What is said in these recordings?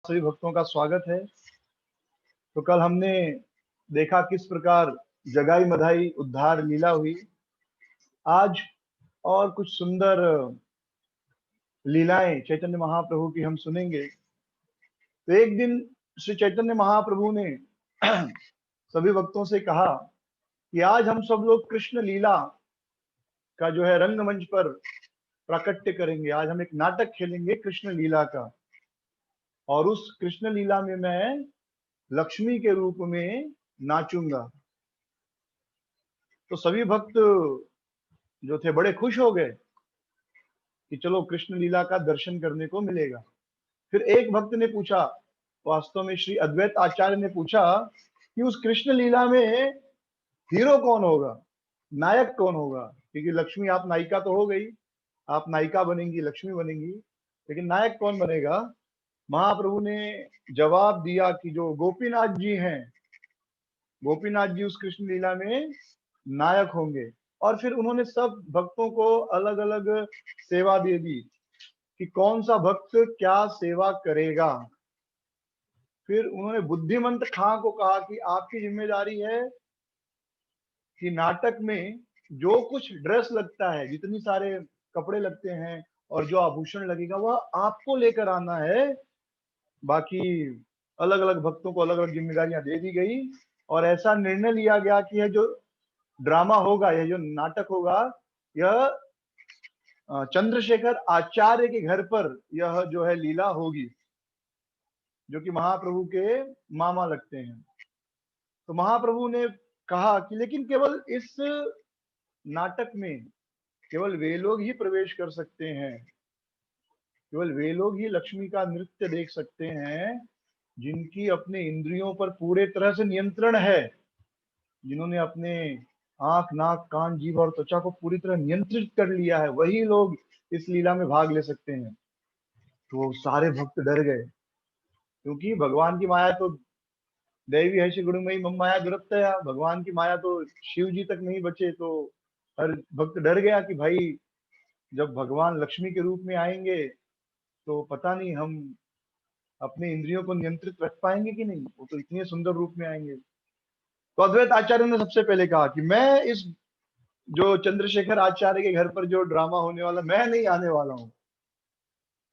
सभी भक्तों का स्वागत है। तो कल हमने देखा किस प्रकार जगाई मधाई उद्धार लीला हुई। आज और कुछ सुंदर लीलाएं चैतन्य महाप्रभु की हम सुनेंगे। तो एक दिन श्री चैतन्य महाप्रभु ने सभी भक्तों से कहा कि आज हम सब लोग कृष्ण लीला का जो है रंगमंच पर प्राकट्य करेंगे। आज हम एक नाटक खेलेंगे कृष्ण लीला का, और उस कृष्ण लीला में मैं लक्ष्मी के रूप में नाचूंगा। तो सभी भक्त जो थे बड़े खुश हो गए कि चलो कृष्ण लीला का दर्शन करने को मिलेगा। फिर एक भक्त ने पूछा, वास्तव में श्री अद्वैत आचार्य ने पूछा कि उस कृष्ण लीला में हीरो कौन होगा, नायक कौन होगा? क्योंकि लक्ष्मी आप नायिका तो हो गई, आप नायिका बनेंगी, लक्ष्मी बनेंगी, लेकिन नायक कौन बनेगा? महाप्रभु ने जवाब दिया कि जो गोपीनाथ जी हैं, गोपीनाथ जी उस कृष्ण लीला में नायक होंगे। और फिर उन्होंने सब भक्तों को अलग अलग सेवा दे दी कि कौन सा भक्त क्या सेवा करेगा। फिर उन्होंने बुद्धिमंत खां को कहा कि आपकी जिम्मेदारी है कि नाटक में जो कुछ ड्रेस लगता है, जितनी सारे कपड़े लगते हैं और जो आभूषण लगेगा, वह आपको लेकर आना है। बाकी अलग अलग भक्तों को अलग अलग जिम्मेदारियां दे दी गई, और ऐसा निर्णय लिया गया कि यह जो ड्रामा होगा, यह जो नाटक होगा, यह चंद्रशेखर आचार्य के घर पर यह जो है लीला होगी, जो कि महाप्रभु के मामा लगते हैं। तो महाप्रभु ने कहा कि लेकिन केवल इस नाटक में केवल वे लोग ही प्रवेश कर सकते हैं, केवल वे लोग ही लक्ष्मी का नृत्य देख सकते हैं जिनकी अपने इंद्रियों पर पूरे तरह से नियंत्रण है, जिन्होंने अपने आंख, नाक, कान, जीभ और त्वचा को पूरी तरह नियंत्रित कर लिया है, वही लोग इस लीला में भाग ले सकते हैं। तो सारे भक्त डर गए, क्योंकि भगवान की माया तो दैवी है, श्री गुणमयी मम माया दुरत्तया, भगवान की माया तो शिव जी तक नहीं बचे। तो हर भक्त डर गया कि भाई जब भगवान लक्ष्मी के रूप में आएंगे तो पता नहीं हम अपने इंद्रियों को नियंत्रित रख पाएंगे कि नहीं, वो तो इतने सुंदर रूप में आएंगे। तो अद्वैत आचार्य ने सबसे पहले कहा कि मैं इस जो चंद्रशेखर आचार्य के घर पर जो ड्रामा होने वाला, मैं नहीं आने वाला हूँ।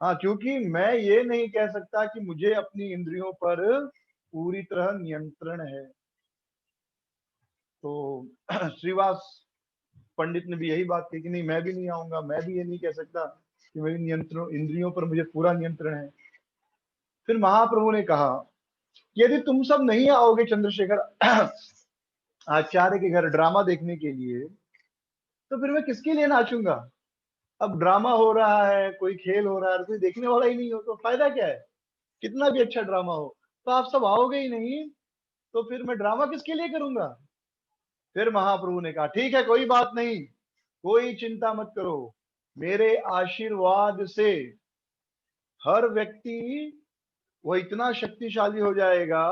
हाँ, क्योंकि मैं ये नहीं कह सकता कि मुझे अपनी इंद्रियों पर पूरी तरह नियंत्रण है। तो श्रीवास पंडित ने भी यही बात कही कि नहीं, मैं भी नहीं आऊंगा, मैं भी ये नहीं कह सकता कि मेरी नियंत्रण इंद्रियों पर मुझे पूरा नियंत्रण है। फिर महाप्रभु ने कहा कि यदि तुम सब नहीं आओगे चंद्रशेखर आचार्य के घर ड्रामा देखने के लिए, तो फिर मैं किसके लिए नाचूंगा? अब ड्रामा हो रहा है, कोई खेल हो रहा है, कोई देखने वाला ही नहीं हो, तो फायदा क्या है? कितना भी अच्छा ड्रामा हो, तो आप सब आओगे ही नहीं, तो फिर मैं ड्रामा किसके लिए करूंगा? फिर महाप्रभु ने कहा ठीक है, कोई बात नहीं, कोई चिंता मत करो, मेरे आशीर्वाद से हर व्यक्ति वो इतना शक्तिशाली हो जाएगा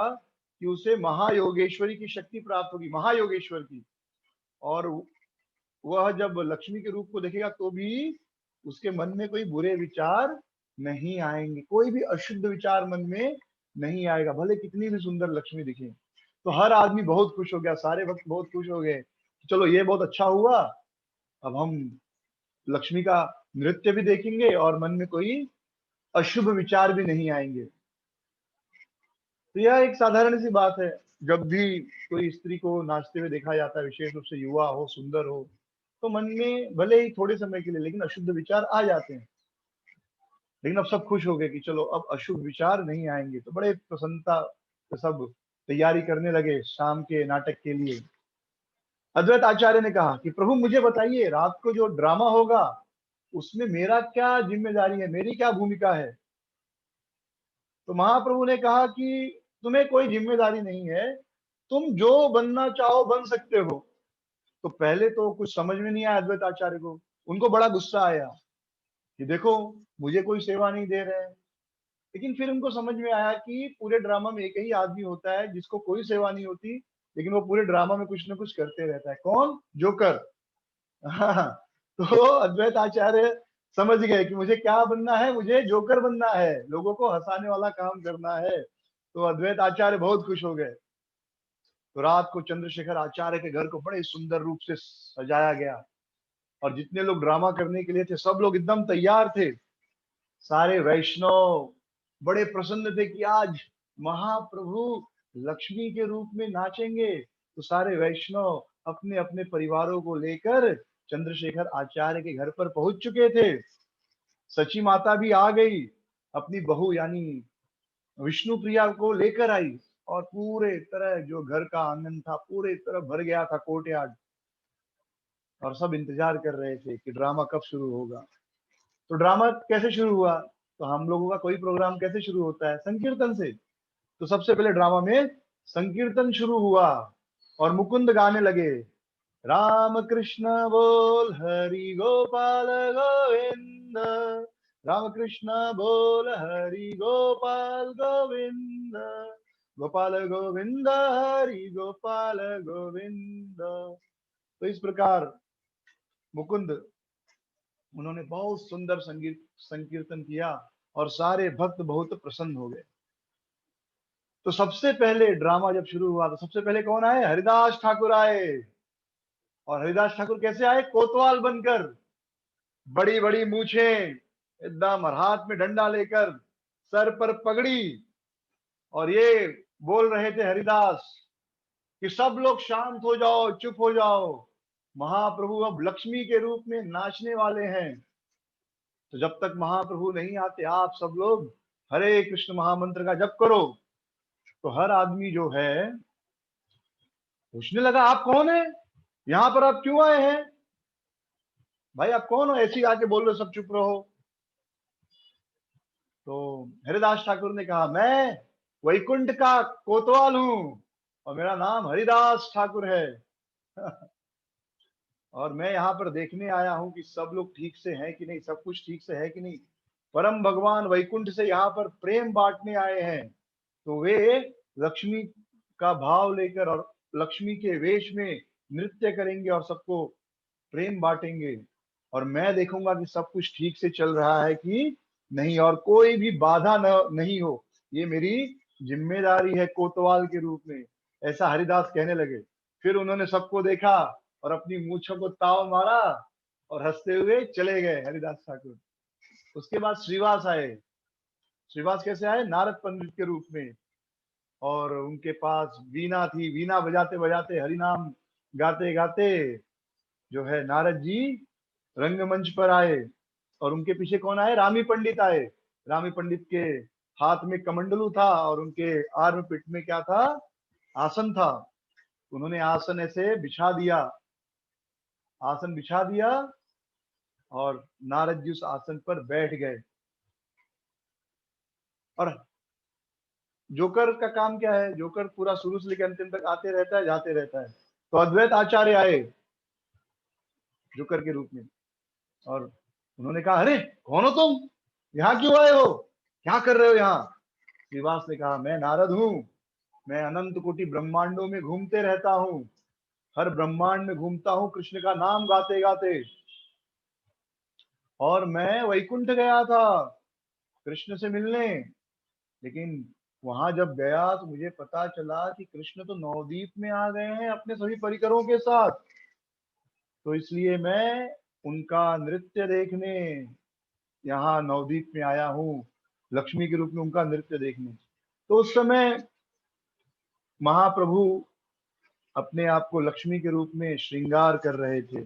कि उसे महायोगेश्वरी की शक्ति प्राप्त होगी, महायोगेश्वर की। और वह जब लक्ष्मी के रूप को देखेगा तो भी उसके मन में कोई बुरे विचार नहीं आएंगे, कोई भी अशुद्ध विचार मन में नहीं आएगा, भले कितनी भी सुंदर लक्ष्मी दिखे। तो हर आदमी बहुत खुश हो गया, सारे भक्त बहुत खुश हो गए, चलो ये बहुत अच्छा हुआ, अब हम लक्ष्मी का नृत्य भी देखेंगे और मन में कोई अशुभ विचार भी नहीं आएंगे। तो यह एक साधारण सी बात है, जब भी कोई स्त्री को नाचते हुए देखा जाता है, विशेष रूप से युवा हो, सुंदर हो, तो मन में भले ही थोड़े समय के लिए लेकिन अशुद्ध विचार आ जाते हैं। लेकिन अब सब खुश हो गए कि चलो अब अशुभ विचार नहीं आएंगे, तो बड़े प्रसन्नता से सब तैयारी करने लगे शाम के नाटक के लिए। अद्वैत आचार्य ने कहा कि प्रभु मुझे बताइए, रात को जो ड्रामा होगा उसमें मेरा क्या जिम्मेदारी है, मेरी क्या भूमिका है? तो महाप्रभु ने कहा कि तुम्हें कोई जिम्मेदारी नहीं है, तुम जो बनना चाहो बन सकते हो। तो पहले तो कुछ समझ में नहीं आया अद्वैत आचार्य को, उनको बड़ा गुस्सा आया कि देखो मुझे कोई सेवा नहीं दे रहे हैं। लेकिन फिर उनको समझ में आया कि पूरे ड्रामा में एक ही आदमी होता है जिसको कोई सेवा नहीं होती, लेकिन वो पूरे ड्रामा में कुछ ना कुछ करते रहता है। कौन? जोकर। हाँ, तो अद्वैत आचार्य समझ गए कि मुझे क्या बनना है, मुझे जोकर बनना है, लोगों को हंसाने वाला काम करना है। तो अद्वैत आचार्य बहुत खुश हो गए। तो रात को चंद्रशेखर आचार्य के घर को बड़े सुंदर रूप से सजाया गया, और जितने लोग ड्रामा करने के लिए थे सब लोग एकदम तैयार थे। सारे वैष्णव बड़े प्रसन्न थे कि आज महाप्रभु लक्ष्मी के रूप में नाचेंगे। तो सारे वैष्णव अपने अपने परिवारों को लेकर चंद्रशेखर आचार्य के घर पर पहुंच चुके थे। सची माता भी आ गई, अपनी बहू यानी विष्णु प्रिया को लेकर आई, और पूरे तरह जो घर का आंगन था पूरे तरह भर गया था कोर्टयार्ड, और सब इंतजार कर रहे थे कि ड्रामा कब शुरू होगा। तो ड्रामा कैसे शुरू हुआ? तो हम लोगों का कोई प्रोग्राम कैसे शुरू होता है? संकीर्तन से। तो सबसे पहले ड्रामा में संकीर्तन शुरू हुआ, और मुकुंद गाने लगे, राम कृष्ण बोल हरि गोपाल गोविंद, राम कृष्ण बोल हरि गोपाल गोविंद, गोपाल गोविंद हरि गोपाल गोविंद। तो इस प्रकार मुकुंद उन्होंने बहुत सुंदर संगीत संकीर्तन किया, और सारे भक्त बहुत प्रसन्न हो गए। तो सबसे पहले ड्रामा जब शुरू हुआ तो सबसे पहले कौन आए? हरिदास ठाकुर आए। और हरिदास ठाकुर कैसे आए? कोतवाल बनकर, बड़ी बड़ी मूछें एकदम, और हाथ में डंडा लेकर, सर पर पगड़ी, और ये बोल रहे थे हरिदास कि सब लोग शांत हो जाओ, चुप हो जाओ, महाप्रभु अब लक्ष्मी के रूप में नाचने वाले हैं। तो जब तक महाप्रभु नहीं आते आप सब लोग हरे कृष्ण महामंत्र का जप करो। तो हर आदमी जो है पूछने लगा, आप कौन है, यहाँ पर आप क्यों आए हैं? भाई आप कौन हो, ऐसे ही आके बोल रहे, सब चुप रहो। तो हरिदास ठाकुर ने कहा, मैं वैकुंठ का कोतवाल हूँ, और मेरा नाम हरिदास ठाकुर है। और मैं यहाँ पर देखने आया हूँ कि सब लोग ठीक से हैं कि नहीं, सब कुछ ठीक से है कि नहीं। परम भगवान वैकुंठ से यहाँ पर प्रेम बांटने आए हैं, तो वे लक्ष्मी का भाव लेकर और लक्ष्मी के वेश में नृत्य करेंगे और सबको प्रेम बांटेंगे। और मैं देखूंगा कि सब कुछ ठीक से चल रहा है कि नहीं, और कोई भी बाधा न नहीं हो, ये मेरी जिम्मेदारी है कोतवाल के रूप में। ऐसा हरिदास कहने लगे। फिर उन्होंने सबको देखा और अपनी मूंछों को ताव मारा और हंसते हुए चले गए हरिदास ठाकुर। उसके बाद श्रीवास आए। श्रीवास कैसे आए? नारद पंडित के रूप में, और उनके पास वीणा थी। वीणा बजाते बजाते, हरिनाम गाते गाते जो है नारद जी रंगमंच पर आए। और उनके पीछे कौन आए? रामी पंडित आए। रामी पंडित के हाथ में कमंडलू था, और उनके आर्म पिट में क्या था? आसन था। उन्होंने आसन ऐसे बिछा दिया, आसन बिछा दिया, और नारद जी उस आसन पर बैठ गए। और जोकर का काम क्या है? जोकर पूरा शुरू से लेकर अंतिम तक आते रहता है, जाते रहता है। तो अद्वैत आचार्य आए जोकर के रूप में, और उन्होंने कहा, अरे कौन हो तुम, यहाँ क्यों आए हो, क्या कर रहे हो यहाँ? श्रीवास ने कहा, मैं नारद हूँ, मैं अनंत कोटि ब्रह्मांडों में घूमते रहता हूँ, हर ब्रह्मांड में घूमता हूँ कृष्ण का नाम गाते गाते, और मैं वैकुंठ गया था कृष्ण से मिलने। लेकिन वहां जब गया तो मुझे पता चला कि कृष्ण तो नवदीप में आ गए हैं अपने सभी परिकरों के साथ। तो इसलिए मैं उनका नृत्य देखने यहाँ नवदीप में आया हूँ, लक्ष्मी के रूप में उनका नृत्य देखने। तो उस समय महाप्रभु अपने आप को लक्ष्मी के रूप में श्रृंगार कर रहे थे,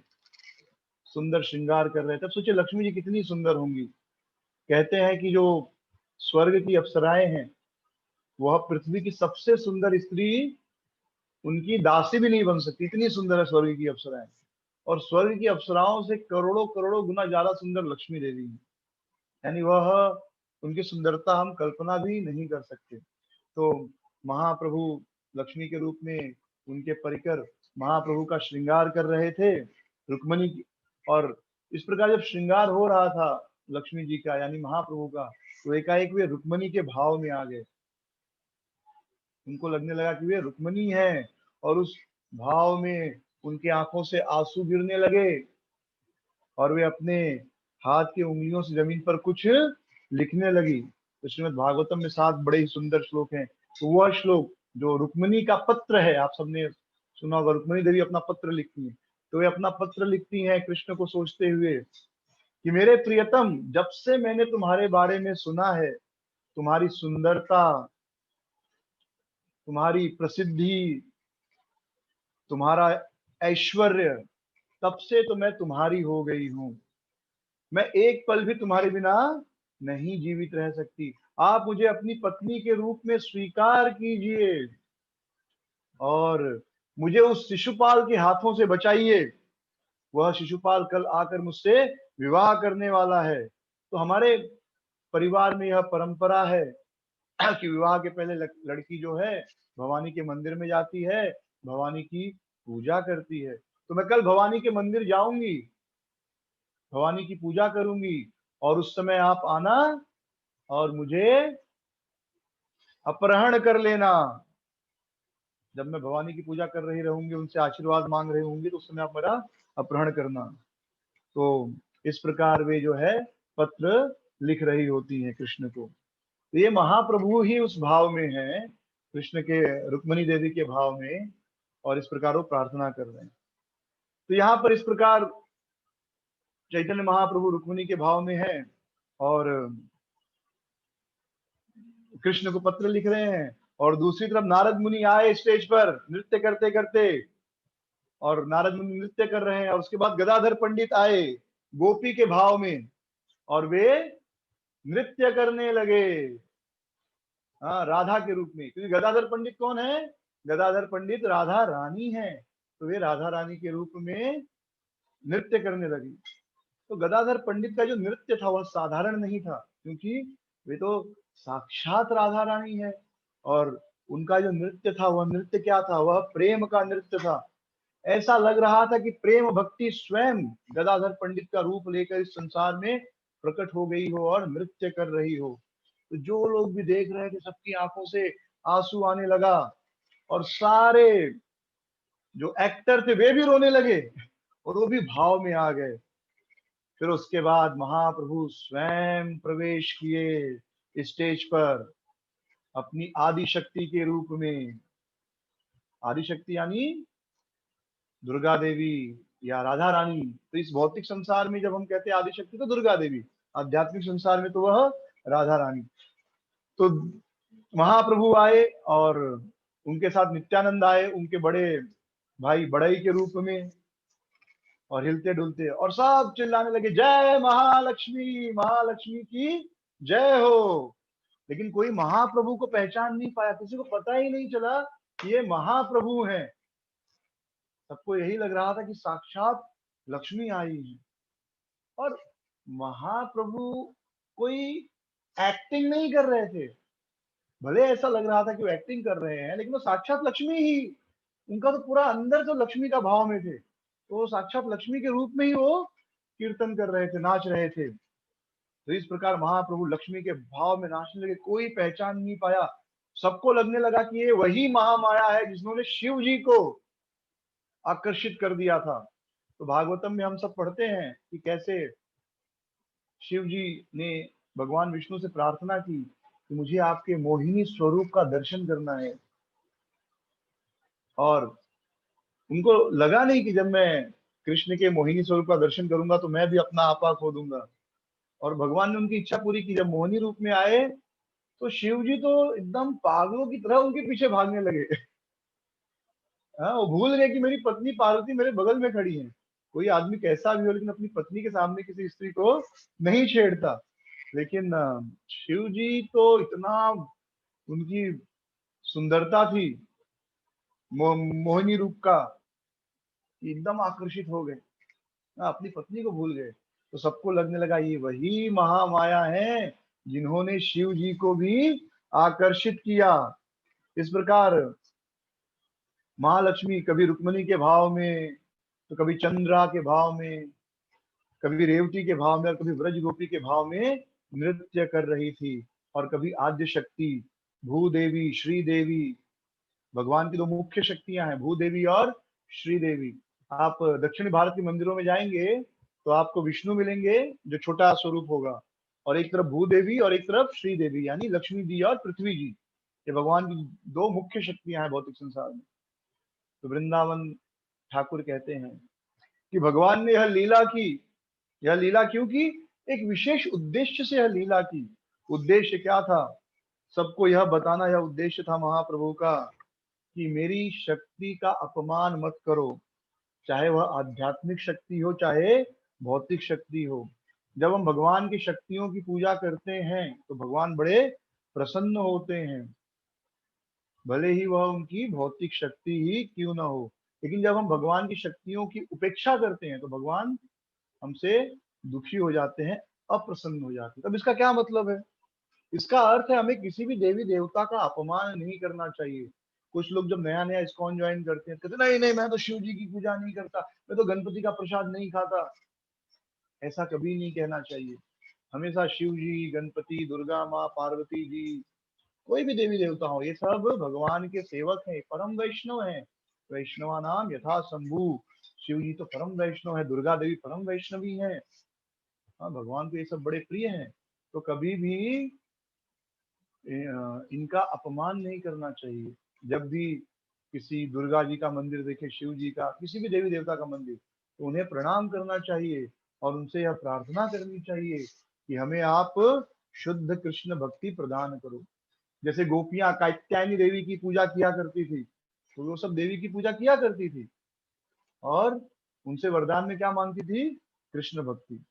सुंदर श्रृंगार कर रहे थे। अब सोचिए लक्ष्मी जी कितनी सुंदर होंगी। कहते हैं कि जो स्वर्ग की अप्सराएं हैं, वह पृथ्वी की सबसे सुंदर स्त्री उनकी दासी भी नहीं बन सकती, इतनी सुंदर है स्वर्ग की अप्सराएं। और स्वर्ग की अप्सराओं से करोड़ों करोड़ों गुना ज्यादा सुंदर लक्ष्मी देवी है। यानी वह, उनकी सुंदरता हम कल्पना भी नहीं कर सकते। तो महाप्रभु लक्ष्मी के रूप में उनके परिकर महाप्रभु का श्रृंगार कर रहे थे, रुक्मणी की। और इस प्रकार जब श्रृंगार हो रहा था लक्ष्मी जी का यानी महाप्रभु का, तो एकाएक वे रुक्मणी के भाव में आ गए। उनको लगने लगा कि वे रुक्मणी है, और उस भाव में उनके आंखों से आंसू गिरने लगे, और वे अपने हाथ की उंगलियों से जमीन पर कुछ लिखने लगी। तो श्रीमद् भागवतम में 7 बड़े ही सुंदर श्लोक हैं। तो वह श्लोक जो रुक्मिणी का पत्र है, आप सबने सुना होगा, रुक्मिणी देवी अपना पत्र लिखती है। तो वे अपना पत्र लिखती हैं कृष्ण को सोचते हुए कि मेरे प्रियतम, जब से मैंने तुम्हारे बारे में सुना है, तुम्हारी सुंदरता, तुम्हारी प्रसिद्धि, तुम्हारा ऐश्वर्य, तब से तो मैं तुम्हारी हो गई हूं। मैं एक पल भी तुम्हारे बिना नहीं जीवित रह सकती। आप मुझे अपनी पत्नी के रूप में स्वीकार कीजिए और मुझे उस शिशुपाल के हाथों से बचाइए। वह शिशुपाल कल आकर मुझसे विवाह करने वाला है। तो हमारे परिवार में यह परंपरा है कि विवाह के पहले लड़की जो है भवानी के मंदिर में जाती है, भवानी की पूजा करती है। तो मैं कल भवानी के मंदिर जाऊंगी, भवानी की पूजा करूंगी, और उस समय आप आना और मुझे अपहरण कर लेना। जब मैं भवानी की पूजा कर रही रहूंगी, उनसे आशीर्वाद मांग रही होंगी, तो उस समय आप मेरा अपहरण करना। तो इस प्रकार वे जो है पत्र लिख रही होती हैं कृष्ण को। तो ये महाप्रभु ही उस भाव में है, कृष्ण के, रुक्मिणी देवी के भाव में, और इस प्रकार वो प्रार्थना कर रहे हैं। तो यहाँ पर इस प्रकार चैतन्य महाप्रभु रुक्मिणी के भाव में है और कृष्ण को पत्र लिख रहे हैं। और दूसरी तरफ नारद मुनि आए स्टेज पर नृत्य करते करते, और नारद मुनि नृत्य कर रहे हैं। और उसके बाद गदाधर पंडित आए गोपी के भाव में, और वे नृत्य करने लगे, हाँ, राधा के रूप में। क्योंकि गदाधर पंडित कौन है? गदाधर पंडित राधा रानी है। तो वे राधा रानी के रूप में नृत्य करने लगी। तो गदाधर पंडित का जो नृत्य था वह साधारण नहीं था, क्योंकि वे तो साक्षात राधा रानी है। और उनका जो नृत्य था वह नृत्य क्या था? वह प्रेम का नृत्य था। ऐसा लग रहा था कि प्रेम भक्ति स्वयं गदाधर पंडित का रूप लेकर इस संसार में प्रकट हो गई हो और नृत्य कर रही हो। तो जो लोग भी देख रहे थे सबकी आंखों से आंसू आने लगा, और सारे जो एक्टर थे वे भी रोने लगे और वो भी भाव में आ गए। फिर उसके बाद महाप्रभु स्वयं प्रवेश किए स्टेज पर अपनी आदि शक्ति के रूप में। आदि शक्ति यानी दुर्गा देवी या राधा रानी। तो इस भौतिक संसार में जब हम कहते हैं आदि शक्ति तो दुर्गा देवी, आध्यात्मिक संसार में तो वह राधा रानी। तो महाप्रभु आए और उनके साथ नित्यानंद आए, उनके बड़े भाई बड़ई के रूप में, और हिलते डुलते, और सब चिल्लाने लगे जय महालक्ष्मी, महालक्ष्मी की जय हो। लेकिन कोई महाप्रभु को पहचान नहीं पाया, किसी को पता ही नहीं चला कि ये महाप्रभु हैं। सबको यही लग रहा था कि साक्षात लक्ष्मी आई है। और महाप्रभु कोई एक्टिंग नहीं कर रहे थे। भले ऐसा लग रहा था कि वो एक्टिंग कर रहे हैं, लेकिन वो साक्षात लक्ष्मी ही, उनका तो पूरा अंदर तो लक्ष्मी का भाव में थे। तो वो साक्षात लक्ष्मी के रूप में ही वो कीर्तन कर रहे थे, नाच रहे थे। तो इस प्रकार महाप्रभु लक्ष्मी के भाव में नाचने लगे, कोई पहचान नहीं पाया। सबको लगने लगा कि ये वही महामाया है जिन्होंने शिव जी को आकर्षित कर दिया था। तो भागवतम में हम सब पढ़ते हैं कि कैसे शिव जी ने भगवान विष्णु से प्रार्थना की कि मुझे आपके मोहिनी स्वरूप का दर्शन करना है। और उनको लगा नहीं कि जब मैं कृष्ण के मोहिनी स्वरूप का दर्शन करूंगा तो मैं भी अपना आपा खो दूंगा। और भगवान ने उनकी इच्छा पूरी की। जब मोहिनी रूप में आए तो शिव जी तो एकदम पागलों की तरह उनके पीछे भागने लगे। हाँ, वो भूल गए कि मेरी पत्नी पार्वती मेरे बगल में खड़ी है। कोई आदमी कैसा भी हो, लेकिन अपनी पत्नी के सामने किसी स्त्री को नहीं छेड़ता। लेकिन शिव जी तो इतना, उनकी सुंदरता थी मोहिनी रूप का, कि एकदम आकर्षित हो गए। अपनी पत्नी को भूल गए। तो सबको लगने लगा ये वही महामाया है जिन्होंने शिव जी को भी आकर्षित किया। इस प्रकार महालक्ष्मी कभी रुक्मिणी के भाव में, तो कभी चंद्रा के भाव में, कभी रेवती के भाव में, और कभी ब्रज गोपी के भाव में नृत्य कर रही थी। और कभी आद्य शक्ति भूदेवी, श्रीदेवी, भगवान की दो मुख्य शक्तियां हैं, भूदेवी और श्रीदेवी। आप दक्षिण भारत के मंदिरों में जाएंगे तो आपको विष्णु मिलेंगे जो छोटा स्वरूप होगा, और एक तरफ भूदेवी और एक तरफ श्री देवी यानी लक्ष्मी जी और पृथ्वी जी। ये भगवान की दो मुख्य शक्तियां हैं भौतिक संसार में। तो वृंदावन ठाकुर कहते हैं कि भगवान ने यह लीला की। यह लीला क्यों की? एक विशेष उद्देश्य से यह लीला की। उद्देश्य क्या था? सबको यह बताना, यह उद्देश्य था महाप्रभु का कि मेरी शक्ति का अपमान मत करो, चाहे वह आध्यात्मिक शक्ति हो चाहे भौतिक शक्ति हो। जब हम भगवान की शक्तियों की पूजा करते हैं तो भगवान बड़े प्रसन्न होते हैं, भले ही वह उनकी भौतिक शक्ति ही क्यों ना हो। लेकिन जब हम भगवान की शक्तियों की उपेक्षा करते हैं तो भगवान हमसे दुखी हो जाते हैं, अप्रसन्न हो जाते हैं। तब इसका क्या मतलब है? इसका अर्थ है हमें किसी भी देवी देवता का अपमान नहीं करना चाहिए। कुछ लोग जब नया नया इस्कॉन ज्वाइन करते हैं, कहते नहीं नहीं मैं तो शिव जी की पूजा नहीं करता, मैं तो गणपति का प्रसाद नहीं खाता। ऐसा कभी नहीं कहना चाहिए। हमेशा शिव जी, गणपति, दुर्गा माँ, पार्वती जी, कोई भी देवी देवता हो, ये सब भगवान के सेवक हैं, परम वैष्णव हैं। वैष्णवा नाम यथा शंभु। शिव जी तो परम वैष्णव है, दुर्गा देवी परम वैष्णवी है। हाँ, भगवान को ये सब बड़े प्रिय हैं। तो कभी भी इनका अपमान नहीं करना चाहिए। जब भी किसी दुर्गा जी का मंदिर देखे, शिव जी का, किसी भी देवी देवता का मंदिर, तो उन्हें प्रणाम करना चाहिए और उनसे यह प्रार्थना करनी चाहिए कि हमें आप शुद्ध कृष्ण भक्ति प्रदान करो। जैसे गोपियां कात्यायनी देवी की पूजा किया करती थी, तो वो सब देवी की पूजा किया करती थी और उनसे वरदान में क्या मांगती थी? कृष्ण भक्ति।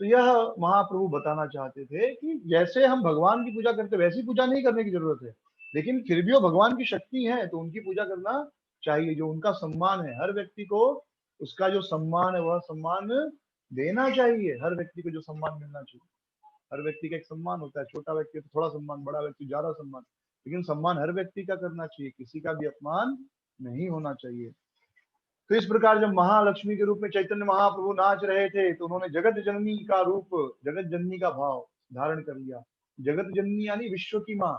तो यह महाप्रभु बताना चाहते थे कि जैसे हम भगवान की पूजा करते वैसी पूजा नहीं करने की जरूरत है, लेकिन फिर भी वो भगवान की शक्ति है तो उनकी पूजा करना चाहिए। जो उनका सम्मान है, हर व्यक्ति को उसका जो सम्मान है वह सम्मान देना चाहिए। हर व्यक्ति को जो सम्मान मिलना चाहिए। हर व्यक्ति का एक सम्मान होता है, छोटा व्यक्ति तो थोड़ा सम्मान, बड़ा व्यक्ति ज्यादा सम्मान, लेकिन सम्मान हर व्यक्ति का करना चाहिए, किसी का भी अपमान नहीं होना चाहिए। तो इस प्रकार जब महालक्ष्मी के रूप में चैतन्य महाप्रभु नाच रहे थे तो उन्होंने जगत जननी का रूप, जगत जननी का भाव धारण कर लिया। जगत जननी यानी विश्व की माँ,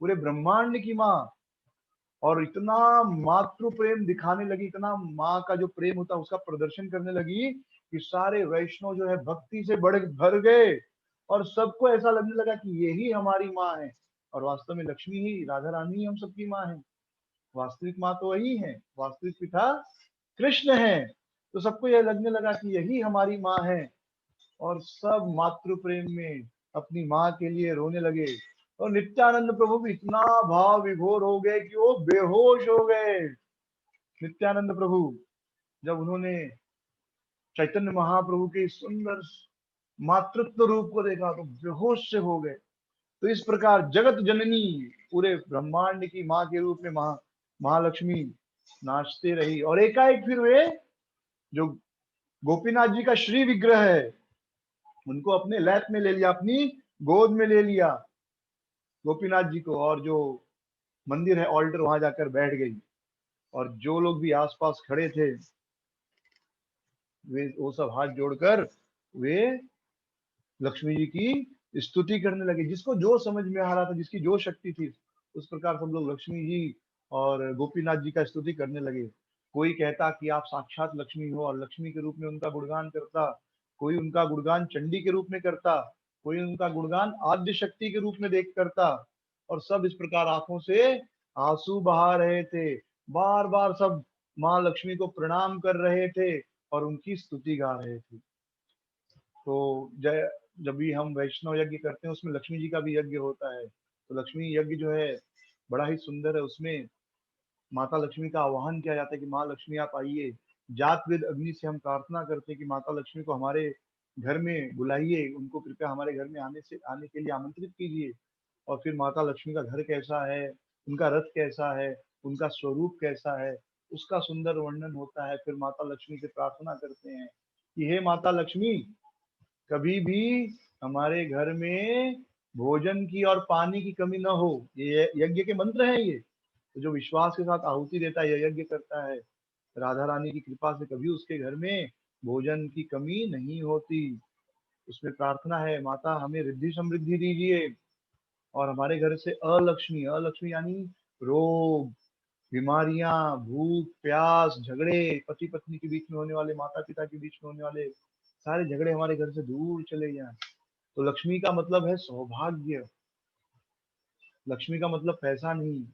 पूरे ब्रह्मांड की माँ। और इतना मातृ प्रेम दिखाने लगी, इतना माँ का जो प्रेम होता है उसका प्रदर्शन करने लगी कि सारे वैष्णव जो है भक्ति से बढ़ भर गए और सबको ऐसा लगने लगा कि यही हमारी माँ है। और वास्तव में लक्ष्मी ही, राधा रानी ही हम सबकी माँ है। वास्तविक माँ तो वही है, वास्तविक पिता कृष्ण है। तो सबको यह लगने लगा कि यही हमारी माँ है और सब मातृ प्रेम में अपनी माँ के लिए रोने लगे। और नित्यानंद प्रभु भी इतना भाव विभोर हो गए कि वो बेहोश हो गए। नित्यानंद प्रभु जब उन्होंने चैतन्य महाप्रभु के सुंदर मातृत्व रूप को देखा तो बेहोश से हो गए। तो इस प्रकार जगत जननी, पूरे ब्रह्मांड की माँ के रूप में महालक्ष्मी नाचते रही। और एकाएक फिर वे जो गोपीनाथ जी का श्री विग्रह है उनको अपने लैप में ले लिया, अपनी गोद में ले लिया गोपीनाथ जी को, और जो मंदिर है ऑल्टर वहां जाकर बैठ गई। और जो लोग भी आसपास खड़े थे वे वो सब हाथ जोड़कर वे लक्ष्मी जी की स्तुति करने लगे। जिसको जो समझ में आ रहा था, जिसकी जो शक्ति थी, उस प्रकार सब लोग लक्ष्मी जी और गोपीनाथ जी का स्तुति करने लगे। कोई कहता कि आप साक्षात लक्ष्मी हो और लक्ष्मी के रूप में उनका गुणगान करता, कोई उनका गुणगान चंडी के रूप में करता, कोई उनका गुणगान आद्य शक्ति के रूप में देख करता। और सब इस प्रकार आंखों से आंसू बहा रहे थे, बार बार सब माँ लक्ष्मी को प्रणाम कर रहे थे और उनकी स्तुति गा रहे थे। तो जय, जब भी हम वैष्णव यज्ञ करते हैं उसमें लक्ष्मी जी का भी यज्ञ होता है। तो लक्ष्मी यज्ञ जो है बड़ा ही सुंदर है। उसमें माता लक्ष्मी का आह्वान किया जाता है कि माँ लक्ष्मी आप आइए। जात वेद अग्नि से हम प्रार्थना करते हैं कि माता लक्ष्मी को हमारे घर में बुलाइए, उनको कृपया हमारे घर में आने के लिए आमंत्रित कीजिए। और फिर माता लक्ष्मी का घर कैसा है, उनका रथ कैसा है, उनका स्वरूप कैसा है, उसका सुंदर वर्णन होता है। फिर माता लक्ष्मी से प्रार्थना करते हैं कि हे माता लक्ष्मी, कभी भी हमारे घर में भोजन की और पानी की कमी न हो। ये यज्ञ के मंत्र हैं ये। तो जो विश्वास के साथ आहुति देता है, यह यज्ञ करता है, राधा रानी की कृपा से कभी उसके घर में भोजन की कमी नहीं होती। उसमें प्रार्थना है, माता हमें रिद्धि समृद्धि दीजिए और हमारे घर से अलक्ष्मी, अलक्ष्मी यानी रोग, बीमारियां, भूख प्यास, झगड़े, पति पत्नी के बीच में होने वाले, माता पिता के बीच में होने वाले सारे झगड़े हमारे घर से दूर चले जाएं। तो लक्ष्मी का मतलब है सौभाग्य। लक्ष्मी का मतलब पैसा नहीं,